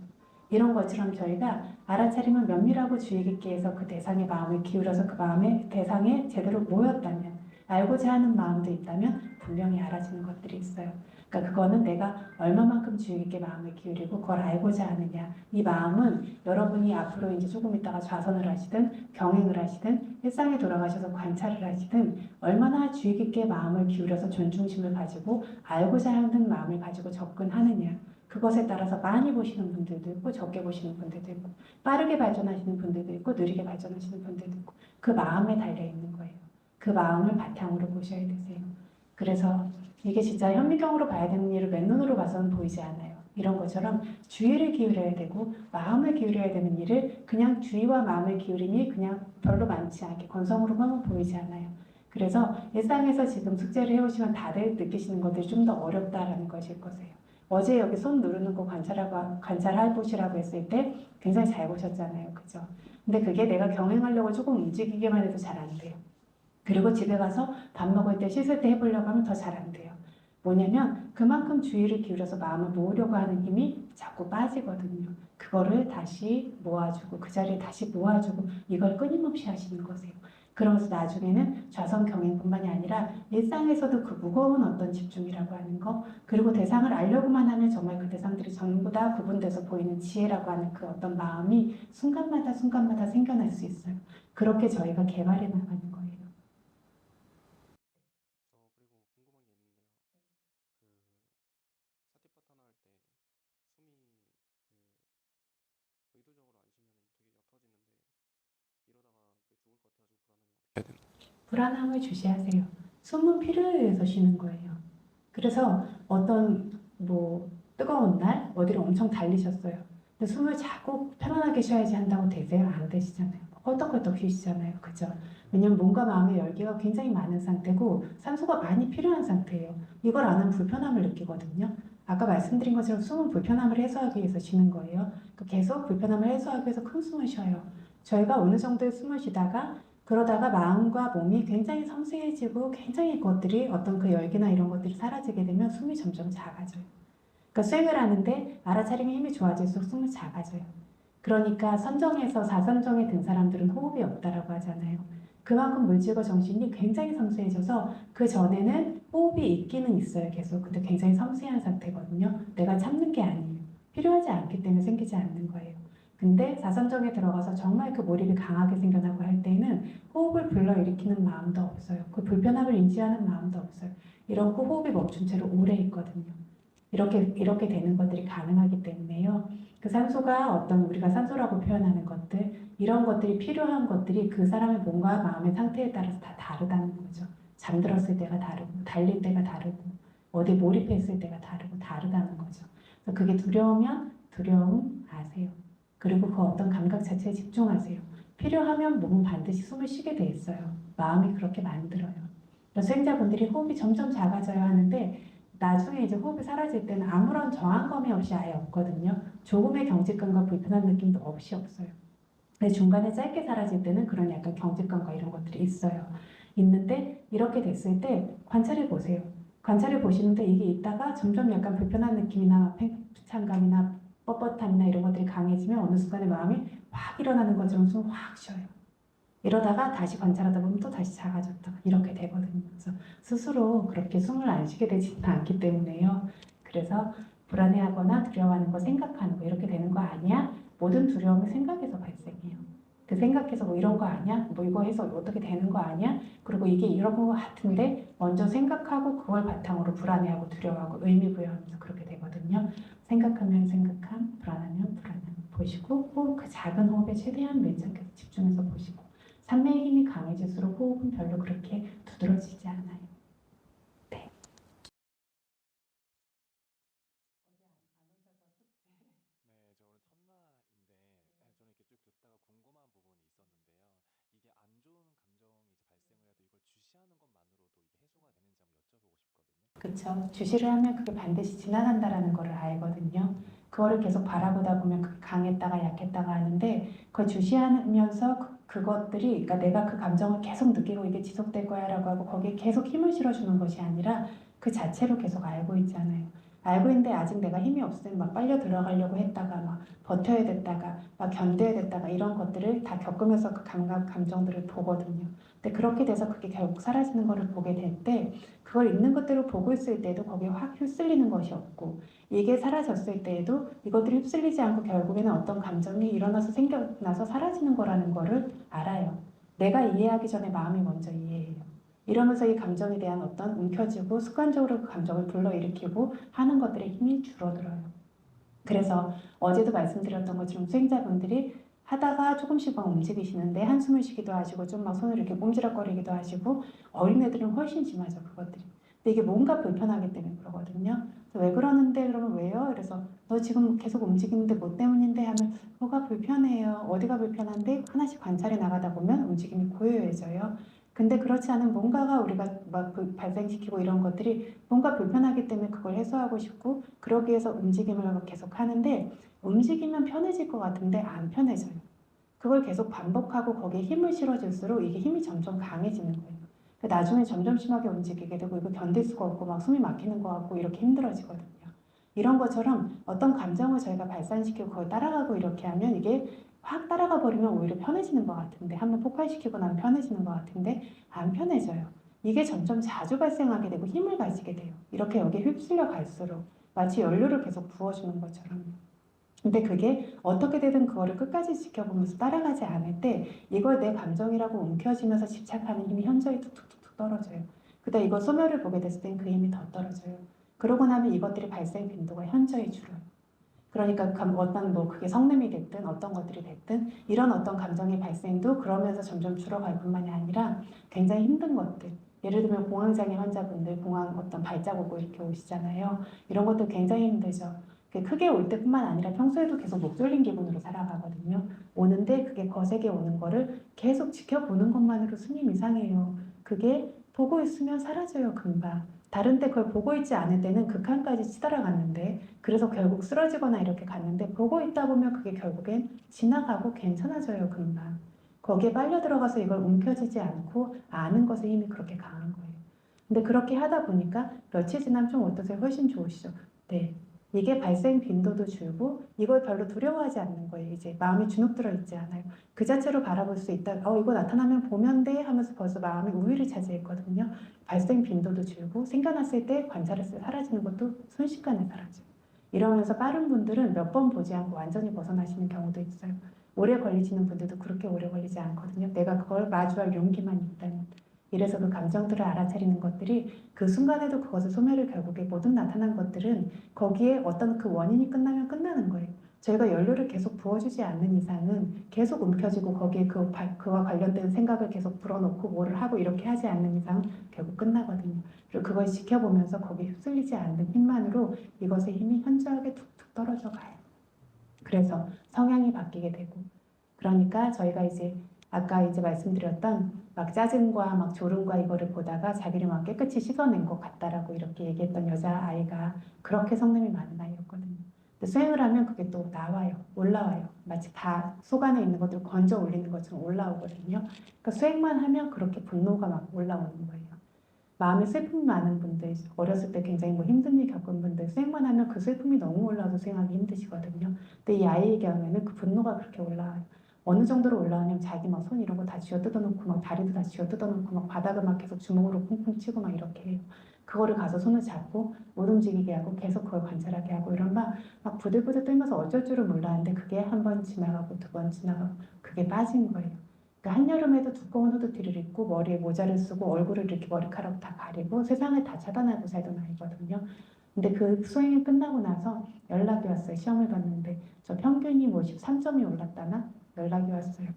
이런 것처럼 저희가 알아차림을 면밀하고 주의 깊게 해서 그 대상의 마음을 기울여서 그 마음의 대상에 제대로 모였다면 알고자 하는 마음도 있다면 분명히 알아지는 것들이 있어요. 그러니까 그거는 내가 얼마만큼 주의 깊게 마음을 기울이고 그걸 알고자 하느냐. 이 마음은 여러분이 앞으로 이제 조금 있다가 좌선을 하시든 경행을 하시든 일상에 돌아가셔서 관찰을 하시든 얼마나 주의 깊게 마음을 기울여서 존중심을 가지고 알고자 하는 마음을 가지고 접근하느냐. 그것에 따라서 많이 보시는 분들도 있고 적게 보시는 분들도 있고 빠르게 발전하시는 분들도 있고 느리게 발전하시는 분들도 있고 그 마음에 달려있는 거예요. 그 마음을 바탕으로 보셔야 되세요. 그래서 이게 진짜 현미경으로 봐야 되는 일을 맨눈으로 봐서는 보이지 않아요. 이런 것처럼 주의를 기울여야 되고 마음을 기울여야 되는 일을 그냥 주의와 마음을 기울임이 그냥 별로 많지 않게 건성으로만 보이지 않아요. 그래서 일상에서 지금 숙제를 해오시면 다들 느끼시는 것들이 좀 더 어렵다라는 것일 거세요. 어제 여기 손 누르는 거 관찰해보시라고 했을 때 굉장히 잘 보셨잖아요. 그죠? 근데 그게 내가 경행하려고 조금 움직이기만 해도 잘 안 돼요. 그리고 집에 가서 밥 먹을 때 씻을 때 해보려고 하면 더 잘 안 돼요. 뭐냐면 그만큼 주의를 기울여서 마음을 모으려고 하는 힘이 자꾸 빠지거든요. 그거를 다시 모아주고 그 자리에 다시 모아주고 이걸 끊임없이 하시는 거세요. 그러면서 나중에는 좌선 경행뿐만이 아니라 일상에서도 그 무거운 어떤 집중이라고 하는 거 그리고 대상을 알려고만 하면 정말 그 대상들이 전부 다 구분돼서 보이는 지혜라고 하는 그 어떤 마음이 순간마다 순간마다 생겨날 수 있어요. 그렇게 저희가 개발해 나가는 거예요. 불안함을 주시하세요. 숨은 필요에 의해서 쉬는 거예요. 그래서 어떤 뜨거운 날 어디를 엄청 달리셨어요. 근데 숨을 자꾸 편안하게 쉬어야지 한다고 되세요? 안 되시잖아요. 헐떡헐떡 쉬시잖아요. 그죠? 왜냐면 몸과 마음의 열기가 굉장히 많은 상태고 산소가 많이 필요한 상태예요. 이걸 안 하면 불편함을 느끼거든요. 아까 말씀드린 것처럼 숨은 불편함을 해소하기 위해서 쉬는 거예요. 계속 불편함을 해소하기 위해서 큰 숨을 쉬어요. 저희가 어느 정도의 숨을 쉬다가 그러다가 마음과 몸이 굉장히 섬세해지고 굉장히 그것들이 어떤 그 열기나 이런 것들이 사라지게 되면 숨이 점점 작아져요. 그러니까 수행을 하는데 알아차림의 힘이 좋아질수록 숨이 작아져요. 그러니까 선정에서 4선정에 든 사람들은 호흡이 없다라고 하잖아요. 그만큼 물질과 정신이 굉장히 섬세해져서 그 전에는 호흡이 있기는 있어요. 계속. 근데 굉장히 섬세한 상태거든요. 내가 참는 게 아니에요. 필요하지 않기 때문에 생기지 않는 거예요. 근데 4선정에 들어가서 정말 그 몰입이 강하게 생겨나고 할 때는 호흡을 불러일으키는 마음도 없어요. 그 불편함을 인지하는 마음도 없어요. 이러고 호흡이 멈춘 채로 오래 있거든요. 이렇게 되는 것들이 가능하기 때문에요. 그 산소가 어떤 우리가 산소라고 표현하는 것들, 이런 것들이 필요한 것들이 그 사람의 몸과 마음의 상태에 따라서 다 다르다는 거죠. 잠들었을 때가 다르고, 달릴 때가 다르고, 어디 몰입했을 때가 다르고, 다르다는 거죠. 그래서 그게 두려우면 두려움 아세요. 그리고 그 어떤 감각 자체에 집중하세요. 필요하면 몸은 반드시 숨을 쉬게 돼 있어요. 마음이 그렇게 만들어요. 수행자분들이 호흡이 점점 작아져야 하는데 나중에 이제 호흡이 사라질 때는 아무런 저항감이 없이 아예 없거든요. 조금의 경직감과 불편한 느낌도 없이 없어요. 근데 중간에 짧게 사라질 때는 그런 약간 경직감과 이런 것들이 있어요. 있는데 이렇게 됐을 때 관찰해 보세요. 관찰해 보시는데 이게 있다가 점점 약간 불편한 느낌이나 팽창감이나 뻣뻣함이나 이런 것들이 강해지면 어느 순간에 마음이 확 일어나는 것처럼 숨을 확 쉬어요. 이러다가 다시 관찰하다 보면 또 다시 작아졌다가 이렇게 되거든요. 그래서 스스로 그렇게 숨을 안 쉬게 되지는 않기 때문에요. 그래서 불안해하거나 두려워하는 거 생각하는 거 이렇게 되는 거 아니야? 모든 두려움은 생각에서 발생해요. 그 생각해서 뭐 이런 거 아니야? 뭐 이거 해서 어떻게 되는 거 아니야? 그리고 이게 이런 거 같은데 먼저 생각하고 그걸 바탕으로 불안해하고 두려워하고 의미 부여하면서 그렇게 되거든요. 생각하면 생각함, 불안하면 불안함 보시고 호흡, 그 작은 호흡에 최대한 밀착해서 집중해서 보시고 산매의 힘이 강해질수록 호흡은 별로 그렇게 두드러지지 않아요. 네. 네, 저 오늘 첫날인데 저는 이렇게 쭉 듣다가 궁금한 부분이 있었는데요. 이게 안 좋은 감정이 이제 발생을 해도 이걸 주시하는 것만으로도 이게 해소가 되는지 한번 여쭤보고 싶거든요. 그쵸. 주시를 하면 그게 반드시 지나간다라는 거를 알거든요. 그거를 계속 바라보다 보면 그게 강했다가 약했다가 하는데 그걸 주시하면서 그것들이 그러니까 내가 그 감정을 계속 느끼고 이게 지속될 거야 라고 하고 거기에 계속 힘을 실어주는 것이 아니라 그 자체로 계속 알고 있잖아요. 알고 있는데 아직 내가 힘이 없을 때는 막 빨려 들어가려고 했다가 막 버텨야 됐다가 막 견뎌야 됐다가 이런 것들을 다 겪으면서 그 감정들을 보거든요. 근데 그렇게 돼서 그게 결국 사라지는 거를 보게 될 때 그걸 있는 것대로 보고 있을 때도 거기에 확 휩쓸리는 것이 없고 이게 사라졌을 때에도 이것들이 휩쓸리지 않고 결국에는 어떤 감정이 일어나서 생겨나서 사라지는 거라는 거를 알아요. 내가 이해하기 전에 마음이 먼저 이해해요. 이러면서 이 감정에 대한 어떤 움켜쥐고 습관적으로 그 감정을 불러일으키고 하는 것들의 힘이 줄어들어요. 그래서 어제도 말씀드렸던 것처럼 수행자분들이 하다가 조금씩 막 움직이시는데 한숨을 쉬기도 하시고 좀 막 손을 이렇게 꼼지락거리기도 하시고 어린애들은 훨씬 심하죠 그것들이. 근데 이게 뭔가 불편하기 때문에 그러거든요. 왜 그러는데 그러면 왜요? 그래서 너 지금 계속 움직이는데 뭐 때문인데 하면 뭐가 불편해요. 어디가 불편한데 하나씩 관찰해 나가다 보면 움직임이 고요해져요. 근데 그렇지 않은 뭔가가 우리가 막 발생시키고 이런 것들이 뭔가 불편하기 때문에 그걸 해소하고 싶고 그러기 위해서 움직임을 계속 하는데 움직이면 편해질 것 같은데 안 편해져요. 그걸 계속 반복하고 거기에 힘을 실어줄수록 이게 힘이 점점 강해지는 거예요. 나중에 점점 심하게 움직이게 되고 이거 견딜 수가 없고 막 숨이 막히는 것 같고 이렇게 힘들어지거든요. 이런 것처럼 어떤 감정을 저희가 발산시키고 그걸 따라가고 이렇게 하면 이게 확 따라가 버리면 오히려 편해지는 것 같은데 한번 폭발시키고 나면 편해지는 것 같은데 안 편해져요. 이게 점점 자주 발생하게 되고 힘을 가지게 돼요. 이렇게 여기에 휩쓸려 갈수록 마치 연료를 계속 부어주는 것처럼. 근데 그게 어떻게 되든 그거를 끝까지 지켜보면서 따라가지 않을 때 이걸 내 감정이라고 움켜쥐면서 집착하는 힘이 현저히 툭툭툭 떨어져요. 그다음 이거 소멸을 보게 됐을 땐 그 힘이 더 떨어져요. 그러고 나면 이것들이 발생 빈도가 현저히 줄어요. 그러니까 어떤 뭐 그게 성냄이 됐든 어떤 것들이 됐든 이런 어떤 감정의 발생도 그러면서 점점 줄어갈 뿐만이 아니라 굉장히 힘든 것들 예를 들면 공황장애 환자분들 공황 어떤 발자국 이렇게 오시잖아요. 이런 것도 굉장히 힘들죠. 크게 올 때뿐만 아니라 평소에도 계속 목 졸린 기분으로 살아가거든요. 오는데 그게 거세게 오는 거를 계속 지켜보는 것만으로 스님 이상해요. 그게 보고 있으면 사라져요, 금방. 다른 때 그걸 보고 있지 않을 때는 극한까지 치달아갔는데 그래서 결국 쓰러지거나 이렇게 갔는데 보고 있다 보면 그게 결국엔 지나가고 괜찮아져요, 금방. 거기에 빨려 들어가서 이걸 움켜쥐지 않고 아는 것에 힘이 그렇게 강한 거예요. 근데 그렇게 하다 보니까 며칠 지나면 좀 어떠세요? 훨씬 좋으시죠? 네. 이게 발생 빈도도 줄고 이걸 별로 두려워하지 않는 거예요. 이제 마음이 주눅 들어 있지 않아요. 그 자체로 바라볼 수 있다. 이거 나타나면 보면 돼 하면서 벌써 마음이 우위를 차지했거든요. 발생 빈도도 줄고 생겨났을 때 관찰했을 때 사라지는 것도 순식간에 사라져요. 이러면서 빠른 분들은 몇 번 보지 않고 완전히 벗어나시는 경우도 있어요. 오래 걸리시는 분들도 그렇게 오래 걸리지 않거든요. 내가 그걸 마주할 용기만 있다면. 이래서 그 감정들을 알아차리는 것들이 그 순간에도 그것을 소멸을 결국에 모든 나타난 것들은 거기에 어떤 그 원인이 끝나면 끝나는 거예요. 저희가 연료를 계속 부어주지 않는 이상은 계속 움켜쥐고 거기에 그와 관련된 생각을 계속 불어넣고 뭐를 하고 이렇게 하지 않는 이상 결국 끝나거든요. 그리고 그걸 지켜보면서 거기에 휩쓸리지 않는 힘만으로 이것의 힘이 현저하게 툭툭 떨어져 가요. 그래서 성향이 바뀌게 되고 그러니까 저희가 이제 아까 이제 말씀드렸던 막 짜증과 막 졸음과 이거를 보다가 자기를 막 깨끗이 씻어낸 것 같다라고 이렇게 얘기했던 여자아이가 그렇게 성냄이 많은 아이였거든요. 근데 수행을 하면 그게 또 나와요. 올라와요. 마치 다 속 안에 있는 것들 건져 올리는 것처럼 올라오거든요. 그러니까 수행만 하면 그렇게 분노가 막 올라오는 거예요. 마음에 슬픔이 많은 분들, 어렸을 때 굉장히 뭐 힘든 일 겪은 분들 수행만 하면 그 슬픔이 너무 올라와서 수행하기 힘드시거든요. 근데 이 아이의 경우에는 그 분노가 그렇게 올라와요. 어느 정도로 올라오냐면 자기 막 손 이런 거 다 쥐어 뜯어놓고 막 다리도 다 쥐어 뜯어놓고 막 바닥을 막 계속 주먹으로 쿵쿵 치고 막 이렇게 해요. 그거를 가서 손을 잡고 못 움직이게 하고 계속 그걸 관찰하게 하고 이런 막 부들부들 떨면서 어쩔 줄을 몰랐는데 그게 한 번 지나가고 두 번 지나가고 그게 빠진 거예요. 그러니까 한여름에도 두꺼운 후드티를 입고 머리에 모자를 쓰고 얼굴을 이렇게 머리카락 다 가리고 세상을 다 차단하고 살던 아이거든요. 근데 그 수행이 끝나고 나서 연락이 왔어요. 시험을 봤는데 저 평균이 뭐 13점이 올랐다나 연락이 왔어요.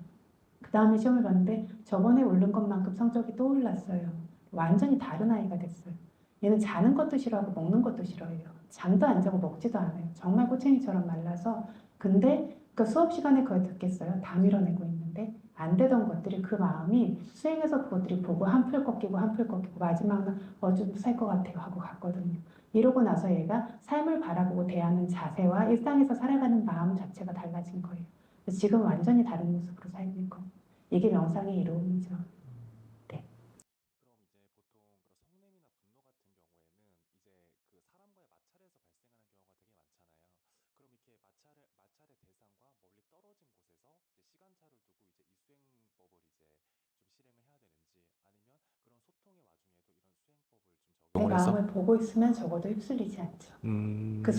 그 다음에 시험을 봤는데 저번에 오른 것만큼 성적이 또 올랐어요. 완전히 다른 아이가 됐어요. 얘는 자는 것도 싫어하고 먹는 것도 싫어해요. 잠도 안 자고 먹지도 않아요. 정말 꼬챙이처럼 말라서 근데 그 수업 시간에 그걸 듣겠어요. 다 밀어내고 있는데 안 되던 것들이 그 마음이 수행해서 그것들이 보고 한풀 꺾이고 한풀 꺾이고 마지막은 좀 살 것 같아요 하고 갔거든요. 이러고 나서 얘가 삶을 바라보고 대하는 자세와 일상에서 살아가는 마음 자체가 달라진 거예요. 지금 완전히 다른 모습으로 살고 있고 이게 명상의 이로움이죠. 네. 그럼 이제 보통 그런 성냄이나 분노 같은 경우에는 이제 그 사람과의 마찰에서 발생하는 경우가 되게 많잖아요. 그럼 이렇게 마찰의 대상과 멀리 떨어진 곳에서 이제 시간차를 두고 이제 이 수행법을 이제 좀 실행을 해야 되는지 아니면 그런 소통의 와중에도 이런 수행법을 좀 내 적용을 해서 마음을 보고 있으면 적어도 휩쓸리지 않죠. 그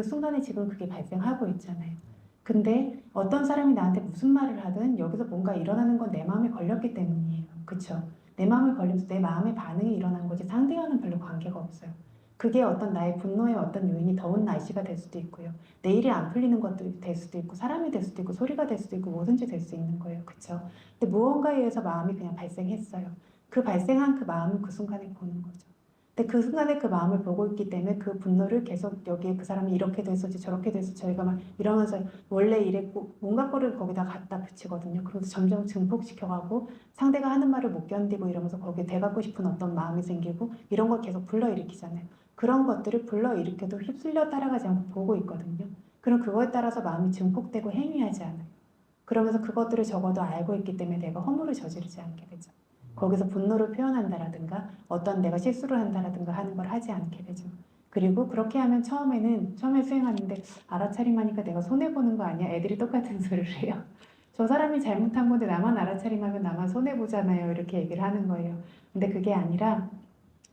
순간에 지금 그게 발생하고 있잖아요. 근데 어떤 사람이 나한테 무슨 말을 하든 여기서 뭔가 일어나는 건 내 마음에 걸렸기 때문이에요. 그쵸? 내 마음에 걸리면서 내 마음의 반응이 일어난 거지 상대와는 별로 관계가 없어요. 그게 어떤 나의 분노의 어떤 요인이 더운 날씨가 될 수도 있고요. 내 일이 안 풀리는 것도 될 수도 있고 사람이 될 수도 있고 소리가 될 수도 있고 뭐든지 될 수 있는 거예요. 그쵸? 근데 무언가에 의해서 마음이 그냥 발생했어요. 그 발생한 그 마음을 그 순간에 보는 거죠. 근데 그 순간에 그 마음을 보고 있기 때문에 그 분노를 계속 여기에 그 사람이 이렇게 됐었지 저렇게 됐었지 저희가 막 이러면서 원래 이랬고 온갖 거를 거기다 갖다 붙이거든요. 그러면서 점점 증폭시켜가고 상대가 하는 말을 못 견디고 이러면서 거기에 대갖고 싶은 어떤 마음이 생기고 이런 걸 계속 불러일으키잖아요. 그런 것들을 불러일으켜도 휩쓸려 따라가지 않고 보고 있거든요. 그럼 그거에 따라서 마음이 증폭되고 행위하지 않아요. 그러면서 그것들을 적어도 알고 있기 때문에 내가 허물을 저지르지 않게 되죠. 거기서 분노를 표현한다라든가 어떤 내가 실수를 한다라든가 하는 걸 하지 않게 되죠. 그리고 그렇게 하면 처음에 수행하는데 알아차림하니까 내가 손해보는 거 아니야? 애들이 똑같은 소리를 해요. 저 사람이 잘못한 건데 나만 알아차림하면 나만 손해보잖아요. 이렇게 얘기를 하는 거예요. 근데 그게 아니라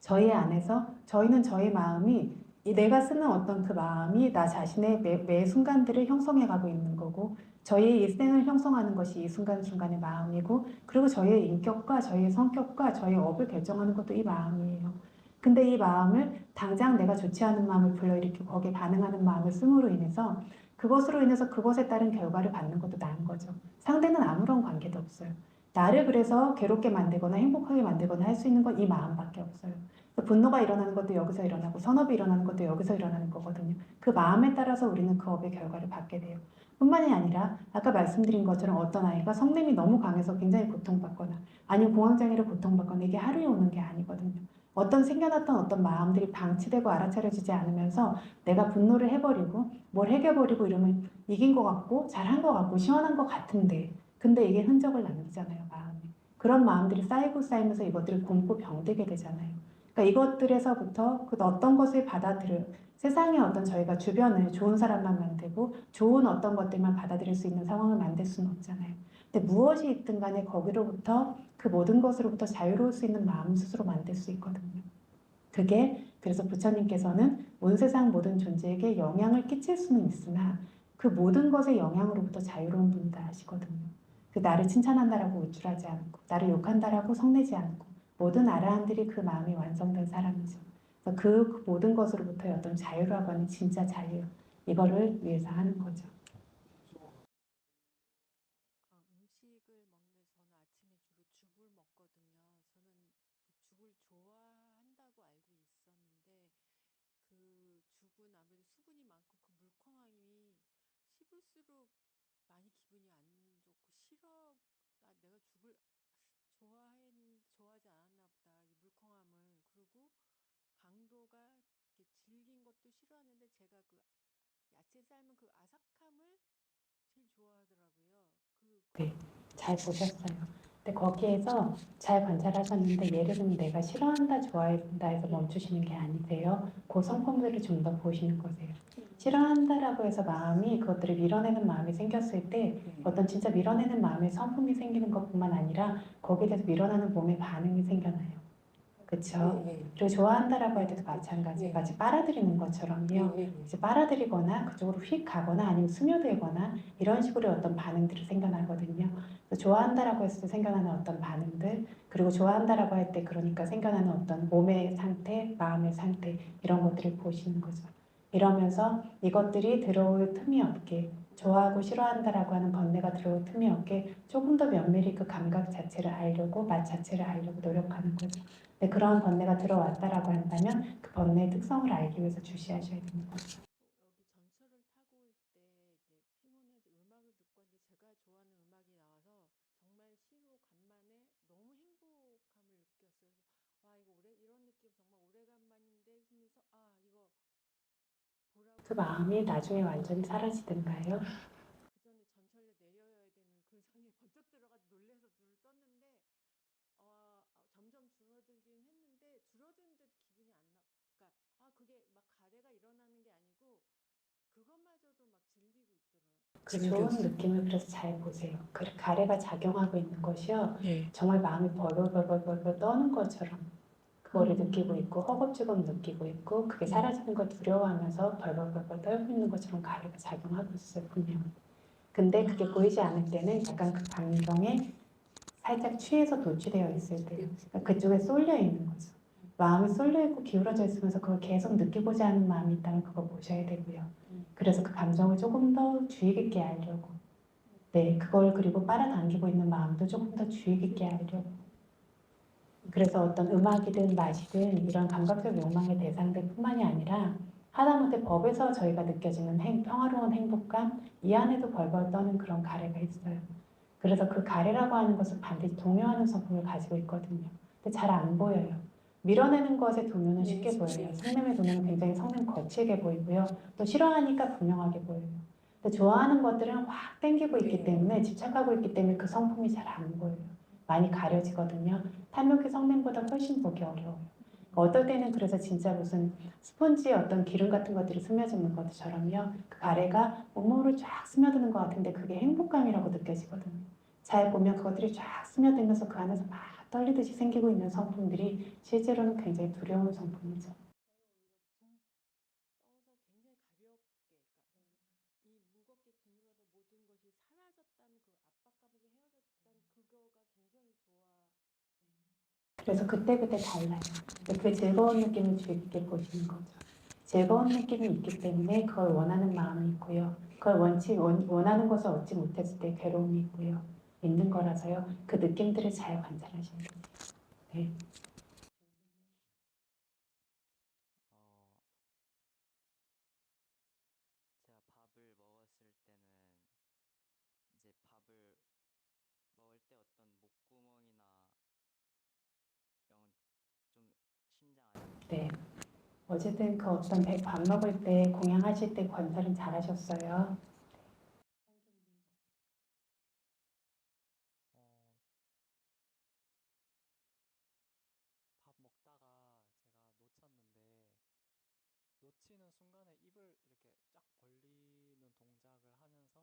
저희 안에서 저희는 저희 마음이 내가 쓰는 어떤 그 마음이 나 자신의 매 순간들을 형성해 가고 있는 거고 저희의 일생을 형성하는 것이 이 순간순간의 마음이고 그리고 저희의 인격과 저희의 성격과 저희의 업을 결정하는 것도 이 마음이에요. 근데 이 마음을 당장 내가 좋지 않은 마음을 불러일으키고 거기에 반응하는 마음을 씀으로 인해서 그것으로 인해서 그것에 따른 결과를 받는 것도 나은 거죠. 상대는 아무런 관계도 없어요. 나를 그래서 괴롭게 만들거나 행복하게 만들거나 할 수 있는 건 이 마음밖에 없어요. 그래서 분노가 일어나는 것도 여기서 일어나고 선업이 일어나는 것도 여기서 일어나는 거거든요. 그 마음에 따라서 우리는 그 업의 결과를 받게 돼요. 뿐만이 아니라 아까 말씀드린 것처럼 어떤 아이가 성냄이 너무 강해서 굉장히 고통받거나 아니면 공황장애로 고통받거나 이게 하루에 오는 게 아니거든요. 어떤 생겨났던 어떤 마음들이 방치되고 알아차려지지 않으면서 내가 분노를 해버리고 뭘 해결버리고 이러면 이긴 것 같고 잘한 것 같고 시원한 것 같은데 근데 이게 흔적을 남기잖아요, 마음에. 그런 마음들이 쌓이고 쌓이면서 이것들이 굼고 병들게 되잖아요. 그러니까 이것들에서부터 그 어떤 것을 받아들여 세상에 어떤 저희가 주변을 좋은 사람만 만들고 좋은 어떤 것들만 받아들일 수 있는 상황을 만들 수는 없잖아요. 근데 무엇이 있든 간에 거기로부터 그 모든 것으로부터 자유로울 수 있는 마음 스스로 만들 수 있거든요. 그게 그래서 부처님께서는 온 세상 모든 존재에게 영향을 끼칠 수는 있으나 그 모든 것의 영향으로부터 자유로운 분이다 하시거든요. 그 나를 칭찬한다라고 우쭐하지 않고 나를 욕한다라고 성내지 않고 모든 아라한들이 그 마음이 완성된 사람이죠. 그래서 그 모든 것으로부터의 어떤 자유라고 하는 진짜 자유 이거를 위해서 하는 거죠. 음식을 먹는데 저는 아침에 주로 죽을 먹거든요. 저는 그 죽을 좋아한다고 알고 있었는데 그 죽은 아무래도 수분이 많고 그 물컹함이 씹을수록 많이 기분이 안 좋고 싫어. 내가 죽을 좋아하지 않았나 보다. 이 물컹함을. 그리고 강도가 이렇게 질긴 것도 싫어하는데 제가 그 야채 삶은 그 아삭함을 제일 좋아하더라고요. 네, 잘 보셨어요. 근데 거기에서 잘 관찰하셨는데 예를 들면 내가 싫어한다, 좋아한다 해서 멈추시는 게 아니세요. 그 성품들을 좀 더 보시는 거세요. 싫어한다라고 해서 마음이 그것들을 밀어내는 마음이 생겼을 때 어떤 진짜 밀어내는 마음의 성품이 생기는 것뿐만 아니라 거기에 대해서 밀어내는 몸의 반응이 생겨나요. 그렇죠. 그리고 좋아한다라고 할 때도 마찬가지. 마치 빨아들이는 것처럼요. 이제 빨아들이거나 그쪽으로 휙 가거나 아니면 스며들거나 이런 식으로 어떤 반응들이 생겨나거든요. 그래서 좋아한다라고 했을 때 생겨나는 어떤 반응들, 그리고 좋아한다라고 할 때 그러니까 생겨나는 어떤 몸의 상태, 마음의 상태 이런 것들을 보시는 거죠. 이러면서 이것들이 들어올 틈이 없게 좋아하고 싫어한다라고 하는 번뇌가 들어올 틈이 없게 조금 더 면밀히 그 감각 자체를 알려고 맛 자체를 알려고 노력하는 거죠. 네, 그런 번뇌가 들어왔다라고 한다면 그 번뇌의 특성을 알기 위해서 주시하셔야 되는 거죠. 여기 전철을 타고 올 때 이제 피곤해서 음악을 듣고 왔는데 제가 좋아하는 음악이 나와서 정말 시로 간만에 너무 행복함을 느꼈어요. 그래서 와 이거 이런 느낌 정말 오래간만인데 하면서 아 이거 보라고 그 마음이 나중에 완전히 사라지던가요? 그 전에 전철에 내려야 되는 그 상에 번쩍 들어가서 놀래서 눈을 떴는데 점점 줄어들긴 했는데 줄어드는데도 기분이 안 나. 그러니까 그게 막 가래가 일어나는 게 아니고 그것마저도 막 즐기고 있더라고요. 그 좋은 느낌을 그래서 잘 보세요. 그 가래가 작용하고 있는 것이요. 정말 마음이 벌벌벌벌벌 떠는 것처럼 그거를 느끼고 있고 허겁지겁 느끼고 있고 그게 사라지는 걸 두려워하면서 벌벌벌벌 떨고 있는 것처럼 가래가 작용하고 있어요. 분명히. 근데 그게 보이지 않을 때는 약간 그 감정에 살짝 취해서 도취되어 있을 때요. 그러니까 그쪽에 쏠려 있는 거죠. 마음이 쏠려 있고 기울어져 있으면서 그걸 계속 느끼고자 하는 마음이 있다면 그거 보셔야 되고요. 그래서 그 감정을 조금 더 주의 깊게 알려고 네, 그걸 그리고 빨아당기고 있는 마음도 조금 더 주의 깊게 알려고 그래서 어떤 음악이든 맛이든 이런 감각적 욕망의 대상들 뿐만이 아니라 하다못해 법에서 저희가 느껴지는 평화로운 행복감 이 안에도 벌벌 떠는 그런 가래가 있어요. 그래서 그 가래라고 하는 것은 반드시 동요하는 성품을 가지고 있거든요. 근데 잘 안 보여요. 밀어내는 것의 도면은 쉽게 보여요. 성냄의 도면은 굉장히 성냄 거칠게 보이고요. 또 싫어하니까 분명하게 보여요. 근데 좋아하는 것들은 확 땡기고 있기 때문에 집착하고 있기 때문에 그 성품이 잘 안 보여요. 많이 가려지거든요. 탐욕의 성냄보다 훨씬 보기 어려워요. 어떨 때는 그래서 진짜 무슨 스펀지에 어떤 기름 같은 것들이 스며드는 것처럼요. 그 가래가 온몸으로 쫙 스며드는 것 같은데 그게 행복감이라고 느껴지거든요. 잘 보면 그것들이 쫙 스며들면서 그 안에서 막 떨리듯이 생기고 있는 성품들이 실제로는 굉장히 두려운 성품이죠. 떠서 굉장히 가볍게 이 무겁게 드물어도 모든 것이 사라졌다는 그 압박감에서 헤어졌다는 그거가 굉장히 좋아. 그래서 그때그때 달라요. 그 즐거운 느낌을 주의 깊게 보시는 거죠. 즐거운 느낌이 있기 때문에 그걸 원하는 마음이 있고요. 그걸 원하는 것을 얻지 못했을 때 괴로움이 있고요. 있는 거라서요. 그 느낌들을 잘 관찰하시면 돼요. 네. 제가 밥을 먹었을 때는 이제 밥을 먹을 때 어떤 목구멍이나 이런 좀 심장 안에 네. 어쨌든 그 어떤 밥 먹을 때 공양하실 때 관찰은 잘 하셨어요. 밥 먹다가 제가 놓치는 순간에 입을 이렇게 쫙 벌리는 동작을 하면서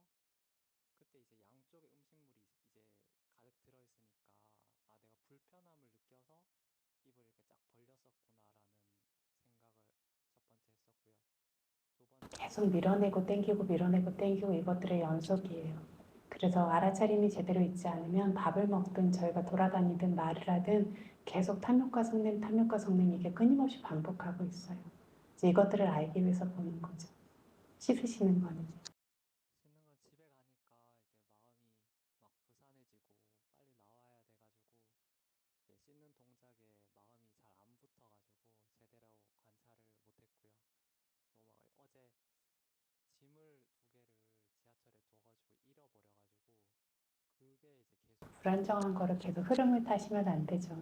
그때 이제 양쪽에 음식물이 이제 가득 들어있으니까 내가 불편함을 느껴서 입을 이렇게 쫙 벌렸었구나라는 생각을 첫 번째 했었고요. 두 번째 계속 밀어내고 땡기고 밀어내고 땡기고 이것들의 연속이에요. 그래서 알아차림이 제대로 있지 않으면 밥을 먹든 저희가 돌아다니든 말을 하든 계속 탐욕과 성냄 이게 끊임없이 반복하고 있어요. 이제 이것들을 알기 위해서 보는 거죠. 씻으시는 거는. 씻는 건 집에 가니까 이게 마음이 막 부산해지고 빨리 나와야 돼가지고 이게 씻는 동작에 마음이 잘 안 붙어가지고 제대로 관찰을 못했고요. 또 막 어제 짐을 2개를 지하철에 둬가지고 잃어버려가지고 그게 이제 계속 불안정한 거를 계속 흐름을 타시면 안 되죠.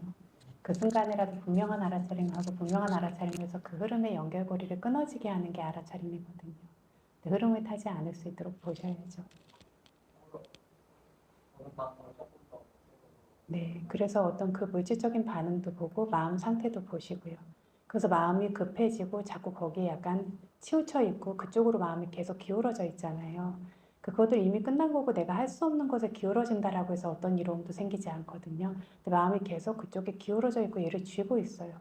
그 순간이라도 분명한 알아차림하고 분명한 알아차림에서 그 흐름의 연결고리를 끊어지게 하는 게 알아차림이거든요. 흐름을 타지 않을 수 있도록 보셔야죠. 네, 그래서 어떤 그 물질적인 반응도 보고 마음 상태도 보시고요. 그래서 마음이 급해지고 자꾸 거기에 약간 치우쳐 있고 그쪽으로 마음이 계속 기울어져 있잖아요. 그것도 이미 끝난 거고 내가 할 수 없는 것에 기울어진다라고 해서 어떤 이로움도 생기지 않거든요. 근데 마음이 계속 그쪽에 기울어져 있고 얘를 쥐고 있어요.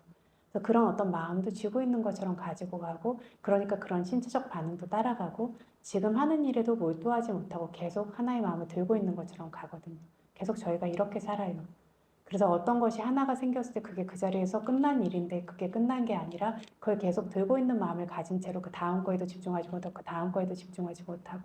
그래서 그런 어떤 마음도 쥐고 있는 것처럼 가지고 가고 그러니까 그런 신체적 반응도 따라가고 지금 하는 일에도 몰두하지 못하고 계속 하나의 마음을 들고 있는 것처럼 가거든요. 계속 저희가 이렇게 살아요. 그래서 어떤 것이 하나가 생겼을 때 그게 그 자리에서 끝난 일인데 그게 끝난 게 아니라 그걸 계속 들고 있는 마음을 가진 채로 그 다음 거에도 집중하지 못하고 그 다음 거에도 집중하지 못하고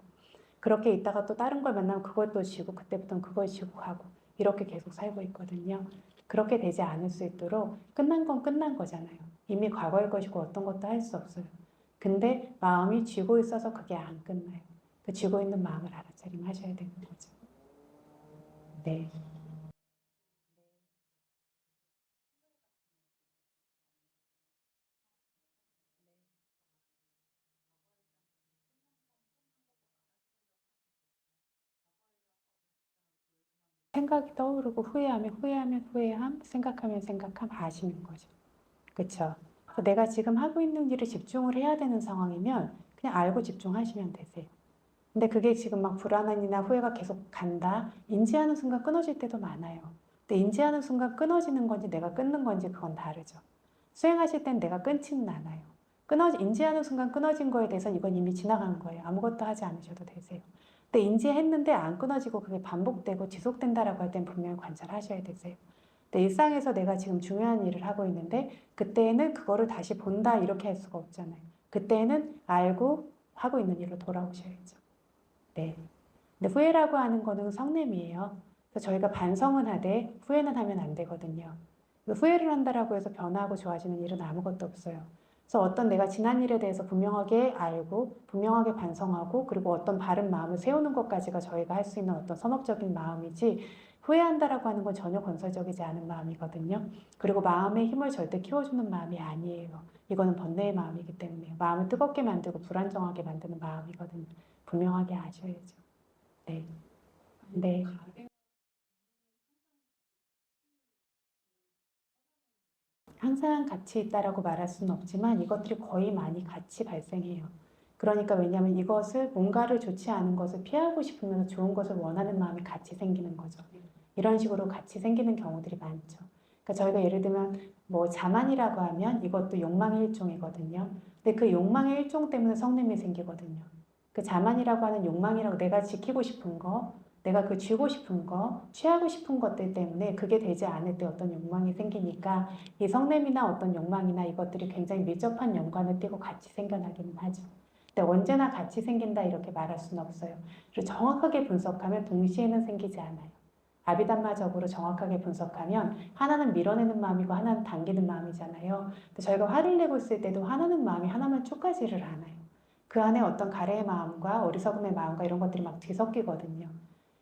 그렇게 있다가 또 다른 걸 만나면 그걸 또 쥐고 그때부터는 그걸 쥐고 가고 이렇게 계속 살고 있거든요. 그렇게 되지 않을 수 있도록 끝난 건 끝난 거잖아요. 이미 과거의 것이고 어떤 것도 할 수 없어요. 근데 마음이 쥐고 있어서 그게 안 끝나요. 그 쥐고 있는 마음을 알아차림하셔야 되는 거죠. 네. 생각이 떠오르고 후회하면 후회함, 생각하면 생각함 아시는 거죠. 그렇죠? 내가 지금 하고 있는 일에 집중을 해야 되는 상황이면 그냥 알고 집중하시면 되세요. 근데 그게 지금 막 불안함이나 후회가 계속 간다. 인지하는 순간 끊어질 때도 많아요. 근데 인지하는 순간 끊어지는 건지 내가 끊는 건지 그건 다르죠. 수행하실 땐 내가 끊지는 않아요. 인지하는 순간 끊어진 거에 대해서 이건 이미 지나간 거예요. 아무것도 하지 않으셔도 되세요. 근데 인지했는데 안 끊어지고 그게 반복되고 지속된다라고 할 땐 분명히 관찰하셔야 되세요. 근데 일상에서 내가 지금 중요한 일을 하고 있는데 그때에는 그거를 다시 본다 이렇게 할 수가 없잖아요. 그때에는 알고 하고 있는 일로 돌아오셔야죠. 네. 근데 후회라고 하는 거는 성냄이에요. 그래서 저희가 반성은 하되 후회는 하면 안 되거든요. 후회를 한다라고 해서 변화하고 좋아지는 일은 아무것도 없어요. 그래서 어떤 내가 지난 일에 대해서 분명하게 알고 분명하게 반성하고 그리고 어떤 바른 마음을 세우는 것까지가 저희가 할 수 있는 어떤 선업적인 마음이지 후회한다라고 하는 건 전혀 건설적이지 않은 마음이거든요. 그리고 마음의 힘을 절대 키워주는 마음이 아니에요. 이거는 번뇌의 마음이기 때문에 마음을 뜨겁게 만들고 불안정하게 만드는 마음이거든요. 분명하게 아셔야죠. 네. 네. 항상 같이 있다라고 말할 수는 없지만 이것들이 거의 많이 같이 발생해요. 그러니까 왜냐하면 이것을 뭔가를 좋지 않은 것을 피하고 싶으면서 좋은 것을 원하는 마음이 같이 생기는 거죠. 이런 식으로 같이 생기는 경우들이 많죠. 그러니까 저희가 예를 들면 뭐 자만이라고 하면 이것도 욕망의 일종이거든요. 근데 그 욕망의 일종 때문에 성냄이 생기거든요. 그 자만이라고 하는 욕망이라고 내가 지키고 싶은 거, 내가 그 쥐고 싶은 거, 취하고 싶은 것들 때문에 그게 되지 않을 때 어떤 욕망이 생기니까 이 성냄이나 어떤 욕망이나 이것들이 굉장히 밀접한 연관을 띠고 같이 생겨나기는 하죠. 근데 언제나 같이 생긴다 이렇게 말할 수는 없어요. 그리고 정확하게 분석하면 동시에는 생기지 않아요. 아비담마적으로 정확하게 분석하면 하나는 밀어내는 마음이고 하나는 당기는 마음이잖아요. 근데 저희가 화를 내고 있을 때도 화나는 마음이 하나만 쭉 가지를 않아요. 그 안에 어떤 가래의 마음과 어리석음의 마음과 이런 것들이 막 뒤섞이거든요.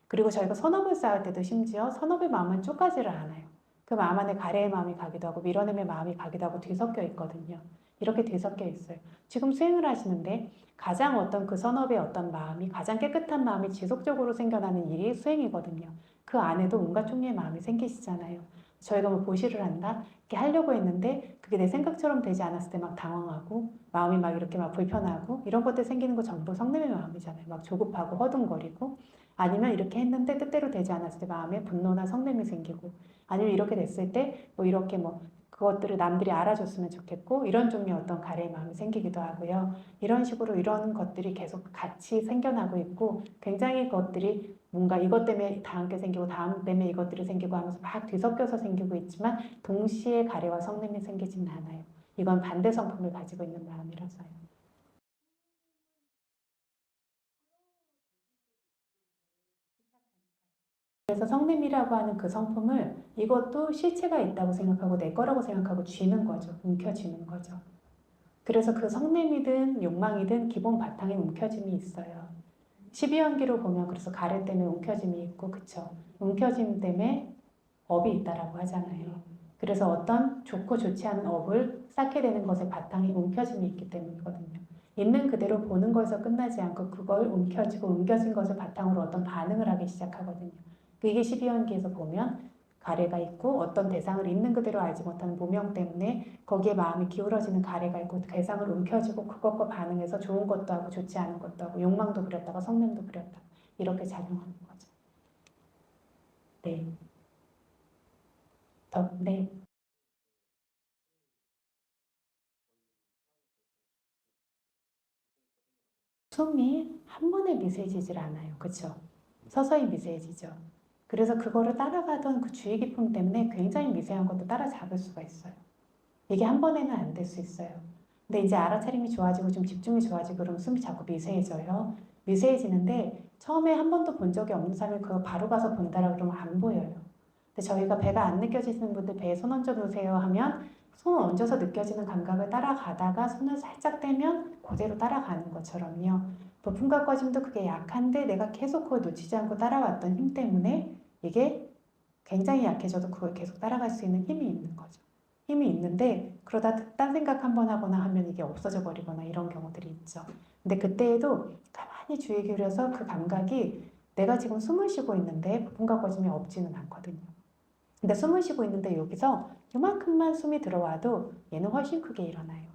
그리고 저희가 선업을 쌓을 때도 심지어 선업의 마음은 쭉 가지를 않아요. 그 마음 안에 가래의 마음이 가기도 하고 밀어냄의 마음이 가기도 하고 뒤섞여 있거든요. 이렇게 뒤섞여 있어요. 지금 수행을 하시는데 가장 어떤 그 선업의 어떤 마음이 가장 깨끗한 마음이 지속적으로 생겨나는 일이 수행이거든요. 그 안에도 온갖 종류의 마음이 생기시잖아요. 저희가 뭐 보시를 한다 이렇게 하려고 했는데 그게 내 생각처럼 되지 않았을 때 막 당황하고 마음이 막 이렇게 막 불편하고 이런 것들 생기는 거 전부 성냄의 마음이잖아요. 막 조급하고 허둥거리고 아니면 이렇게 했는데 뜻대로 되지 않았을 때 마음에 분노나 성냄이 생기고 아니면 이렇게 됐을 때 뭐 이렇게 뭐 그것들을 남들이 알아줬으면 좋겠고 이런 종류의 어떤 가래의 마음이 생기기도 하고요. 이런 식으로 이런 것들이 계속 같이 생겨나고 있고 굉장히 그것들이 뭔가 이것 때문에 다음 게 생기고 다음 때문에 이것들이 생기고 하면서 막 뒤섞여서 생기고 있지만 동시에 가래와 성냄이 생기지는 않아요. 이건 반대 성품을 가지고 있는 마음이라서요. 그래서 성냄이라고 하는 그 성품을 이것도 실체가 있다고 생각하고 내 거라고 생각하고 쥐는 거죠. 움켜쥐는 거죠. 그래서 그 성냄이든 욕망이든 기본 바탕에 움켜짐이 있어요. 12연기로 보면 그래서 가래 때문에 움켜짐이 있고 그쵸. 움켜짐 때문에 업이 있다라고 하잖아요. 그래서 어떤 좋고 좋지 않은 업을 쌓게 되는 것의 바탕에 움켜짐이 있기 때문이거든요. 있는 그대로 보는 거에서 끝나지 않고 그걸 움켜쥐고 옮겨진 것을 바탕으로 어떤 반응을 하기 시작하거든요. 이게 12연기에서 보면 가래가 있고 어떤 대상을 있는 그대로 알지 못하는 무명 때문에 거기에 마음이 기울어지는 가래가 있고 대상을 움켜쥐고 그것과 반응해서 좋은 것도 하고 좋지 않은 것도 하고 욕망도 부렸다가 성냄도 부렸다가 이렇게 작용하는 거죠. 네. 네. 숨이 한 번에 미세해지질 않아요. 그쵸? 서서히 미세해지죠. 그래서 그거를 따라가던 그 주의 깊음 때문에 굉장히 미세한 것도 따라잡을 수가 있어요. 이게 한 번에는 안 될 수 있어요. 근데 이제 알아차림이 좋아지고 좀 집중이 좋아지고 그러면 숨이 자꾸 미세해져요. 미세해지는데 처음에 한 번도 본 적이 없는 사람이 그거 바로 가서 본다라 그러면 안 보여요. 근데 저희가 배가 안 느껴지시는 분들 배에 손 얹어 놓으세요 하면 손 얹어서 느껴지는 감각을 따라가다가 손을 살짝 떼면 그대로 따라가는 것처럼요. 부품과 꺼짐도 그게 약한데 내가 계속 그걸 놓치지 않고 따라왔던 힘 때문에 이게 굉장히 약해져도 그걸 계속 따라갈 수 있는 힘이 있는 거죠. 힘이 있는데 그러다 딴 생각 한번 하거나 하면 이게 없어져 버리거나 이런 경우들이 있죠. 근데 그때에도 가만히 주의 기울여서 그 감각이 내가 지금 숨을 쉬고 있는데 부품과 꺼짐이 없지는 않거든요. 근데 숨을 쉬고 있는데 여기서 이만큼만 숨이 들어와도 얘는 훨씬 크게 일어나요.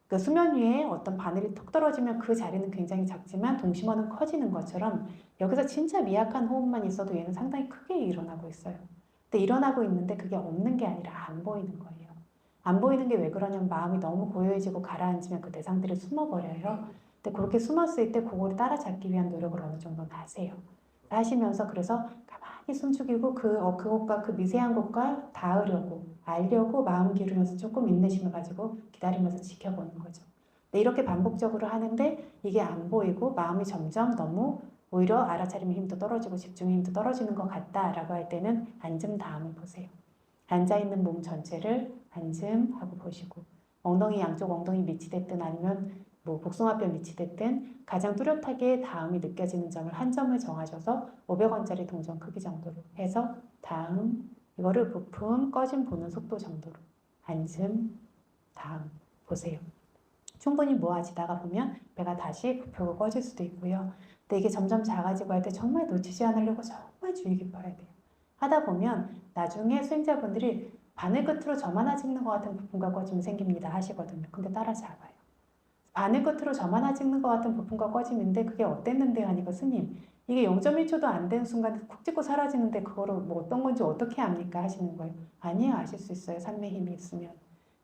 그 수면 위에 어떤 바늘이 톡 떨어지면 그 자리는 굉장히 작지만 동심원은 커지는 것처럼 여기서 진짜 미약한 호흡만 있어도 얘는 상당히 크게 일어나고 있어요. 근데 일어나고 있는데 그게 없는 게 아니라 안 보이는 거예요. 안 보이는 게 왜 그러냐면 마음이 너무 고요해지고 가라앉으면 그 대상들이 숨어버려요. 근데 그렇게 숨었을 때 그거를 따라잡기 위한 노력을 어느 정도는 하세요. 하시면서 그래서 가만히 숨 죽이고 그것과 그 미세한 것과 닿으려고 알려고 마음 기울이면서 조금 인내심을 가지고 기다리면서 지켜보는 거죠. 근데 이렇게 반복적으로 하는데 이게 안 보이고 마음이 점점 너무 오히려 알아차림의 힘도 떨어지고 집중의 힘도 떨어지는 것 같다라고 할 때는 앉음 다음을 보세요. 앉아있는 몸 전체를 앉음 하고 보시고 엉덩이 양쪽 엉덩이 밑이 됐든 아니면 뭐 복숭아뼈 밑이 됐든 가장 뚜렷하게 다음이 느껴지는 점을 한 점을 정하셔서 500원짜리 동전 크기 정도로 해서 다음 이거를 부품 꺼짐 보는 속도 정도로 앉음 다음 보세요. 충분히 모아지다가 보면 배가 다시 부풀고 꺼질 수도 있고요. 근데 이게 점점 작아지고 할 때 정말 놓치지 않으려고 정말 주의 깊어야 돼요. 하다 보면 나중에 수행자분들이 바늘 끝으로 점 하나 찍는 것 같은 부품과 꺼짐이 생깁니다 하시거든요. 근데 따라잡아요. 바늘 끝으로 점 하나 찍는 것 같은 부품과 꺼짐인데 그게 어땠는데 하니까 스님 이게 0.1초도 안 되는 순간에 콕 찍고 사라지는데 그거를 뭐 어떤 건지 어떻게 압니까 하시는 거예요. 아니에요. 아실 수 있어요. 산매 힘이 있으면.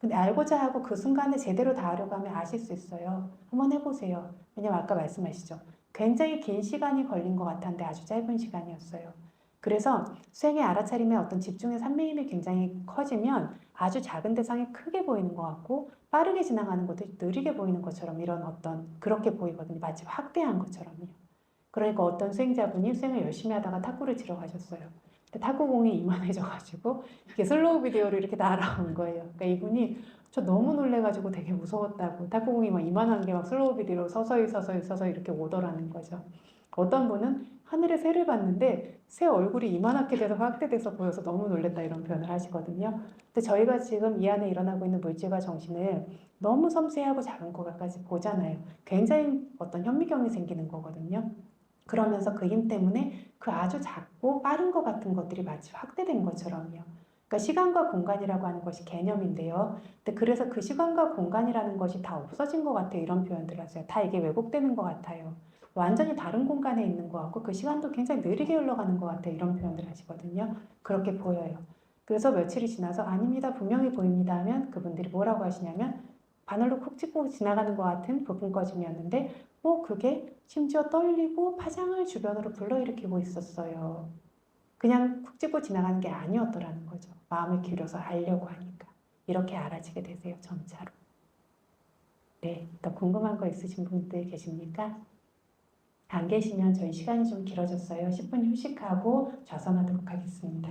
근데 알고자 하고 그 순간에 제대로 닿으려고 하면 아실 수 있어요. 한번 해보세요. 왜냐면 아까 말씀하시죠. 굉장히 긴 시간이 걸린 것 같았는데 아주 짧은 시간이었어요. 그래서 수행의 알아차림의 어떤 집중의 산매 힘이 굉장히 커지면 아주 작은 대상이 크게 보이는 것 같고 빠르게 지나가는 것도 느리게 보이는 것처럼 이런 어떤 그렇게 보이거든요. 마치 확대한 것처럼요. 그러니까 어떤 수행자분이 수행을 열심히 하다가 탁구를 치러 가셨어요. 근데 탁구공이 이만해져가지고 이게 슬로우 비디오로 이렇게 날아온 거예요. 그러니까 이분이 저 너무 놀래가지고 되게 무서웠다고. 탁구공이 막 이만한 게 막 슬로우 비디오로 서서히 이렇게 오더라는 거죠. 어떤 분은 하늘에 새를 봤는데 새 얼굴이 이만하게 돼서 확대돼서 보여서 너무 놀랬다 이런 표현을 하시거든요. 근데 저희가 지금 이 안에 일어나고 있는 물질과 정신을 너무 섬세하고 작은 것까지 보잖아요. 굉장히 어떤 현미경이 생기는 거거든요. 그러면서 그 힘 때문에 그 아주 작고 빠른 것 같은 것들이 마치 확대된 것처럼요. 그러니까 시간과 공간이라고 하는 것이 개념인데요. 근데 그래서 그 시간과 공간이라는 것이 다 없어진 것 같아요. 이런 표현들을 하세요. 다 이게 왜곡되는 것 같아요. 완전히 다른 공간에 있는 것 같고 그 시간도 굉장히 느리게 흘러가는 것 같아요. 이런 표현들을 하시거든요. 그렇게 보여요. 그래서 며칠이 지나서 아닙니다. 분명히 보입니다 하면 그분들이 뭐라고 하시냐면 바늘로 콕 짚고 지나가는 것 같은 부분 꺼짐이었는데 그게 심지어 떨리고 파장을 주변으로 불러일으키고 있었어요. 그냥 콕 짚고 지나가는 게 아니었더라는 거죠. 마음을 기울여서 알려고 하니까. 이렇게 알아지게 되세요. 점차로. 네, 더 궁금한 거 있으신 분들 계십니까? 안 계시면 저희 시간이 좀 길어졌어요. 10분 휴식하고 좌선하도록 하겠습니다.